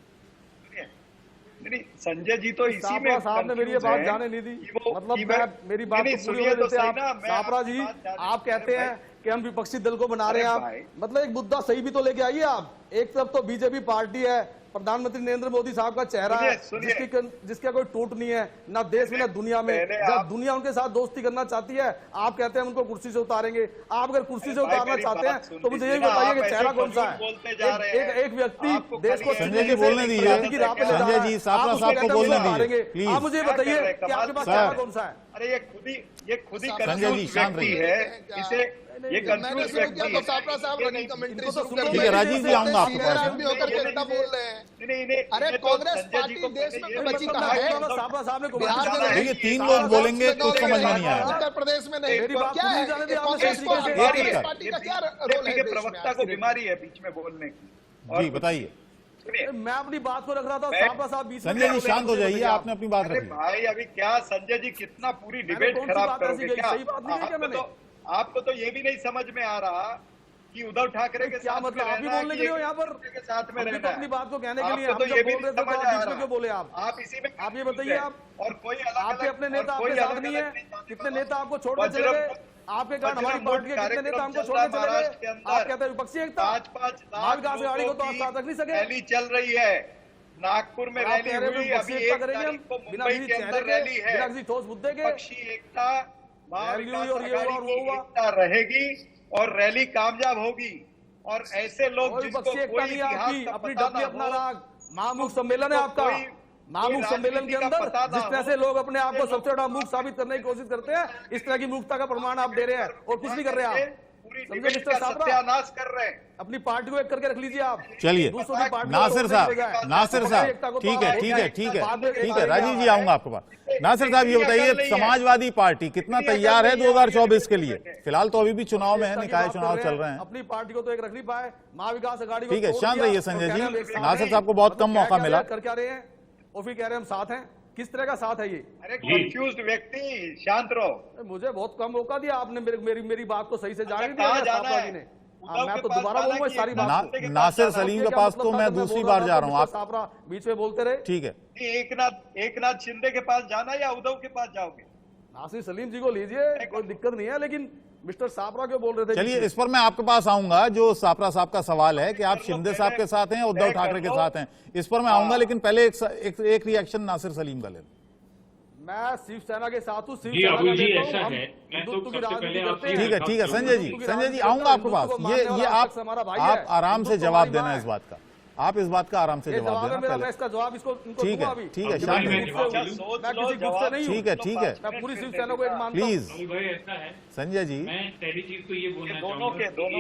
नहीं, संजय जी तो इसी में साहब ने मेरी ये बात जाने नहीं दी, मतलब मेरी बात पूरी होने देते आप। सापरा जी, आप कहते हैं कि हम विपक्षी दल को बना रहे हैं आप, मतलब एक मुद्दा सही भी तो लेके आइए आप। एक तरफ तो बीजेपी पार्टी है, प्रधानमंत्री नरेंद्र मोदी साहब का चेहरा है जिसका कोई टूट नहीं है ना देश में ना दुनिया में। जब दुनिया उनके साथ दोस्ती करना चाहती है, आप कहते हैं उनको कुर्सी से उतारेंगे। आप अगर कुर्सी से उतारना चाहते हैं तो मुझे ये बताइए कि चेहरा कौन सा है? एक व्यक्ति देश को संजय जी बोलने दीजिए, संजय जी सापरा साहब को बोलने दीजिए प्लीज। आप मुझे बताइए कि आपके पास चेहरा कौन सा है? अरे ये खुद ही संजय जी शांत रहिए है, इसे ये कंफ्यूज व्यक्ति है। ठीक है राजीव जी, आऊंगा आपके पास। अरे कांग्रेस पार्टी देश में कोई बची कहाँ है? देखिए 3 लोग बोलेंगे कुछ समझ में नहीं आया। उत्तर प्रदेश में नहीं, क्या है कांग्रेस पार्टी का क्या रोल है? प्रवक्ता को बीमारी है बीच में बोलने की। जी बताइए। मैं अपनी बात को रख रहा था, सापरा साहब बीच में। संजय जी शांत हो जाइए, आपने अपनी बात रखी। भाई अभी क्या संजय जी कितना पूरी डिबेट खराब करोगे क्या? आपको तो ये भी नहीं समझ में आ रहा कि उद्धव ठाकरे के क्या मतलब आप भी बोलने के लिए यहाँ पर के साथ में रहना है। अपनी बात को कहने के लिए तो ये भी बोल रहे थे, बीच में क्यों बोले आप इसी में आप ये बताइए। आप और कोई आपके अपने नेता आपके साथ नहीं है? कितने नेता आपको छोड़ के चले गए? आपके कारण हमारी पार्टी के कितने नेता हमको छोड़ के चले गए? आप कहते हैं विपक्षी एकता, महाविकास आघाड़ी को तो आप साथ रख नहीं सके। रैली चल रही है नागपुर में, रैली हुई अभी 1 तारीख को मुंबई के अंदर रैली है। बिना किसी ठोस मुद्दे के विपक्षी एकता रहेगी और रैली कामयाब होगी। और ऐसे लोग जिसको कोई आपकी अपनी डबली अपना राग, महामुख सम्मेलन है आपका। महामुख सम्मेलन के अंदर जिस तरह से लोग अपने आप को सबसे बड़ा मूख साबित करने की कोशिश करते हैं, इस तरह की मूर्खता का प्रमाण आप दे रहे हैं और कुछ नहीं कर रहे आप। सत्यानाश कर रहे हैं। अपनी पार्टी को एक करके रख लीजिए आप। चलिए नासिर साहब, ठीक है ठीक है ठीक है ठीक है राजीव जी आऊंगा आपके पास। नासिर साहब ये बताइए, समाजवादी पार्टी कितना तैयार है 2024 के लिए? फिलहाल तो अभी भी चुनाव में है, निकाय चुनाव चल रहे हैं। अपनी पार्टी को तो एक रख नहीं पाए, महाविकास आघाड़ी को। ठीक है शांत रहिए संजय जी, नासिर साहब को बहुत कम मौका मिला। कर क्या रहे हैं और फिर कह रहे हैं हम साथ हैं। किस तरह का साथ है ये? अरे कंफ्यूज्ड व्यक्ति, शांत रहो। मुझे बहुत कम मौका दिया आपने, मेरी बात को सही से जान दिया ने। मैं तो दोबारा बोलूंगा सारी बात। नासिर सलीम के पास तो मैं दूसरी बार जा रहा हूँ, आप सापरा बीच में बोलते रहे। ठीक है, एक नाथ शिंदे के पास जाना या उद्धव के पास जाओगे? नासिर सलीम जी को लीजिए, कोई दिक्कत नहीं है, लेकिन मिस्टर सापरा क्यों बोल रहे थे? चलिए इस पर मैं आपके पास आऊंगा। जो सापरा साहब का सवाल है कि आप शिंदे साहब के साथ हैं, उद्धव ठाकरे के साथ हैं, इस पर मैं आऊंगा, लेकिन पहले एक रिएक्शन नासिर सलीम का ले। मैं शिवसेना के साथ हूँ, ऐसा है। ठीक है संजय जी आऊंगा आपके पास। ये आप आराम से जवाब देना इस बात का, आप इस बात का आराम से जवाब देना पहले। इसका जवाब इसको ठीक है ठीक है शांत ठीक है मैं पूरी शिवसेना को एक मानता हूं। प्लीज ऐसा है संजय जी, मैं पहली चीज तो ये बोलना दोनों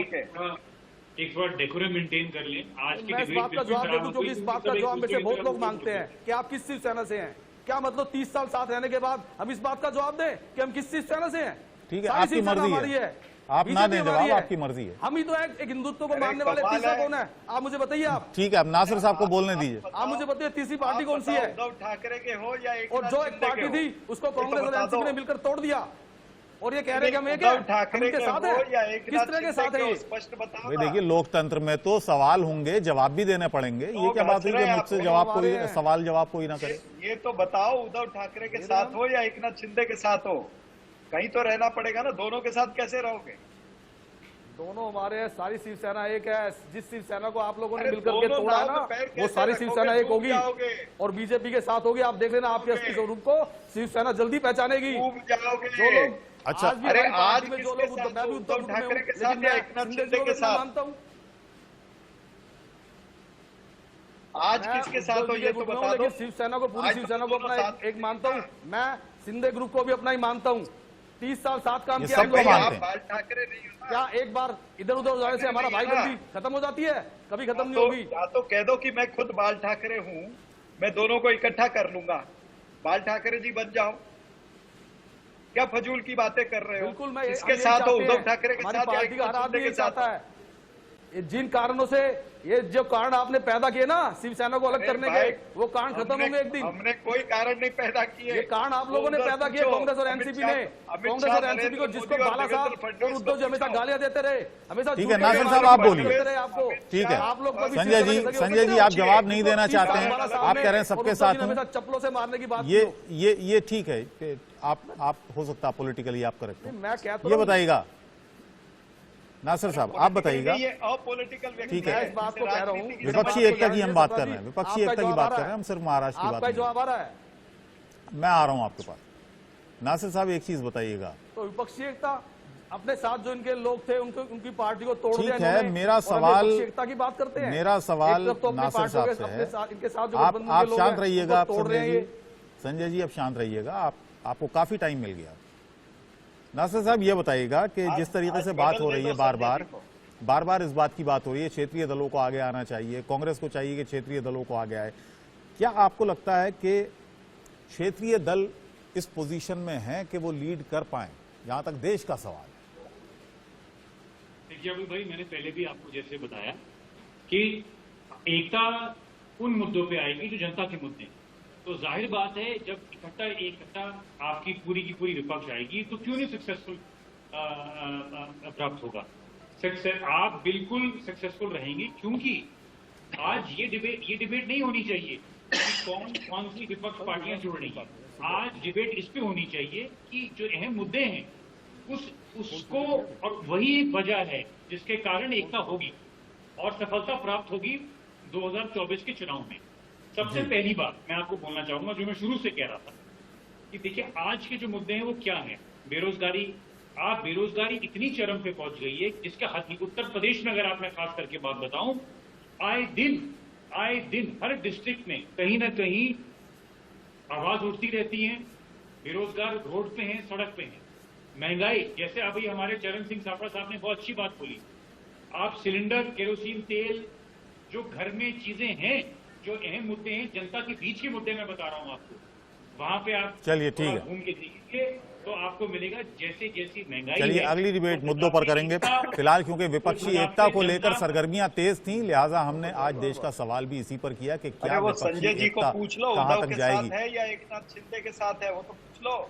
के एक बार डेकोरम मेंटेन कर लें। आज की मैं इस डिबेट बात का बिल्कुल जवाब दे खराब दूं हो क्योंकि गई, इस बात का सब एक जवाब में से दूसरे की बहुत तरफ लोग बोल मांगते रहे हैं कि आप किस शिवसेना से हैं। क्या मतलब 30 साल साथ रहने के बाद हम इस बात का जवाब दें कि हम किस शिवसेना से हैं? ठीक है, सारी आपकी शिवसेना मर्जी हमारी है। आप ना बीजेपी दें हमारी जवाब, आपकी मर्जी है। हम ही तो एक हिंदुत्व को अरे मानने वाले कमाल तीसरा है। कौन है? आप मुझे बताइए। आप ठीक है, अब नासिर साहब को बोलने दीजिए। आप मुझे बताइए तीसरी पार्टी कौन सी है? उद्धव ठाकरे के हो या एक और जो एक पार्टी थी उसको कांग्रेस और एनसीपी ने मिलकर तोड़ दिया और ये कह रहे हैं कि हम एक उद्धव ठाकरे के साथ हो या है। एक किस तरह के साथ है ये? स्पष्ट बताओ भाई ना। देखिए, लोकतंत्र में तो सवाल होंगे, जवाब भी देने पड़ेंगे। ये क्या बात हुई कि मुझसे जवाब कोई, सवाल जवाब कोई ना करे? ये तो बताओ, उद्धव ठाकरे के साथ हो या एकनाथ शिंदे के साथ हो? कहीं तो रहना पड़ेगा ना, दोनों के साथ कैसे रहोगे? दोनों हमारे हैं, सारी शिवसेना एक है। जिस शिवसेना को आप लोगों ने अरे मिलकर के दोनों तोड़ा है नाव ना, पे पैर वो कैसे सारी रखोगे? शिवसेना एक डूब होगी जाओगे। और बीजेपी के साथ होगी। आप देख लेना आपके असली स्वरूप को शिवसेना जल्दी पहचानेगी। डूब जाओगे। जो लोग अच्छा, आज भी अरे हमारी आज पार्टी में जो किसके लोग साथ मैं भी हो? उत्तर उद्धव पूर्व में ठाकरे हूं, के लेकिन साथ या मैं एकनाथ शिंदे शिंदे जी के को मैं साथ? मानता हूं। आज मैं किसके साथ उद्धव हो जी ये के तो ग्रुप में बता हूं, दो। लेकिन शिवसेना को, पूरी आज तो शिवसेना को दोनों अपना साथ एक मानता हूं। मैं शिंदे ग्रुप को भी अपना ही मानता हूं। 30 साल साथ काम ये किया सब हम को लोगों ने। मानते हैं। बाल ठाकरे नहीं हो ना। क्या एक बार इधर उधर हो जाने से हमारा भाई बंदी खत्म हो जाती है? कभी खत्म नहीं होगी। या तो कह दो कि मैं खुद बाल ठाकरे हूँ, मैं दोनों को इकट्ठा कर लूंगा, बाल ठाकरे जी बन जाओ। क्या फजूल की बातें कर रहे हो? बिल्कुल, मैं किसके हम यही साथ हो? चाहते उद्धव हैं। ठाकरे के हमारी साथ या पार्टी का हर एकनाथ आदमी शिंदे ये के साथ चाहता हो? है। ये जिन कारणों से ये जो कारण आपने पैदा किए ना शिवसेना को अलग अरे करने भाई, के, वो कारण खत्म होंगे एक दिन। हमने कोई कारण नहीं पैदा किए। ये कारण आप लोगों ने उधर पैदा किए, पूछो, कांग्रेस और अमित एनसीपी शाह- ने। अमित कांग्रेस शाह, और एनसीपी को, नरेंद्र जिसको मोदी और बाला देवेंद्र साहब फडणवीस और उद्धव जी को हमेशा पूछो। गालियां देते रहे, हमेशा ठीक है, झूठे नासिर के साहब, बारे आप में बोलिए। देते रहे आपको। ठीक है। आप लोग कभी संजय जी, शिवसेना के संजय जी, आप जवाब नहीं देना चाहते हैं। आप कह रहे हैं सबके साथ हूं। हमेशा चप्पलों से मारने की बात। ये ठीक है कि आप हो सकता है पॉलिटिकली आप करेक्ट हो। मैं क्या ये बताइएगा नासिर साहब, आप बताइएगा। ये अपोलिटिकल व्यक्ति ठीक है। मैं इस बात को कह रहा हूं, विपक्षी एकता की हम बात कर रहे हैं, विपक्षी एकता की बात कर रहे हैं हम, सिर्फ महाराष्ट्र की बात आपका नहीं। जवाब आ रहा है। मैं आ रहा हूं आपके पास। नासिर साहब, एक चीज बताइएगा। तो विपक्षी एकता अपने साथ जो इनके लोग थे उनकी पार्टी को तोड़ दिया ठीक है, इन्होंने। मेरा और हम सवाल- विपक्षी एकता की बात करते हैं। मेरा सवाल एक तरफ तो अपनी नासिर पार्टियों साहब के से अपने है। साथ, इनके साथ जो आप गठबंधन के लोग शांत हैं, रहिएगा। आप उनको तोड़ रहे संजय हैं जी, संजय जी, आप शांत रहिएगा। आपको काफी टाइम मिल गया। नासिर साहब, ये बताइएगा कि जिस तरीके से बात हो रही है, बार बार इस बात की बात हो रही है, क्षेत्रीय दलों को आगे आना चाहिए, कांग्रेस को चाहिए कि क्षेत्रीय दलों को आगे आए। क्या आपको लगता है कि क्षेत्रीय दल इस पोजीशन में हैं कि वो लीड कर पाए, जहां तक देश का सवाल है? देखिए अभी भाई, मैंने पहले भी आपको जैसे बताया कि एकता उन मुद्दों पे आएगी जो जनता के मुद्दे हैं। तो जाहिर बात है, जब इकट्ठा आपकी पूरी की पूरी विपक्ष आएगी तो क्यों नहीं सक्सेसफुल प्राप्त होगा। आप बिल्कुल सक्सेसफुल रहेंगे, क्योंकि आज ये डिबेट नहीं होनी चाहिए कि कौन सी विपक्ष पार्टियां जुड़ रही हैं। आज डिबेट इस पे होनी चाहिए कि जो अहम मुद्दे हैं उसको, और वही एक वजह है जिसके कारण एकता होगी और सफलता प्राप्त होगी 2024 के चुनाव में। सबसे पहली बात मैं आपको बोलना चाहूंगा, जो मैं शुरू से कह रहा था, कि देखिए आज के जो मुद्दे हैं वो क्या है। बेरोजगारी, बेरोजगारी इतनी चरम पे पहुंच गई है जिसका हद नहीं। उत्तर प्रदेश में अगर आप, मैं खास करके बात बताऊं, आए दिन हर डिस्ट्रिक्ट में कहीं ना कहीं आवाज उठती रहती है। बेरोजगार रोड पे हैं, सड़क पे हैं। महंगाई, जैसे अभी हमारे चरण सिंह साफड़ा साहब ने बहुत अच्छी बात बोली। आप सिलेंडर, केरोसिन तेल, जो घर में चीजें हैं, जो अहम मुद्दे हैं, जनता के बीच के मुद्दे मैं बता रहा हूं आपको, वहां पे आप चलिए, ठीक है, घूम के देखिए तो आपको मिलेगा जैसे जैसी महंगाई। चलिए अगली डिबेट मुद्दों पर करेंगे। फिलहाल क्योंकि विपक्षी एकता को लेकर सरगर्मियां तेज थीं, लिहाजा हमने आज देश का सवाल भी इसी पर किया कि क्या वो विपक्षी संजय जी को एकता पूछ लो, कहां उद्धव तक के जाएगी। साथ है या एकनाथ शिंदे के साथ है, वो तो पूछ लो।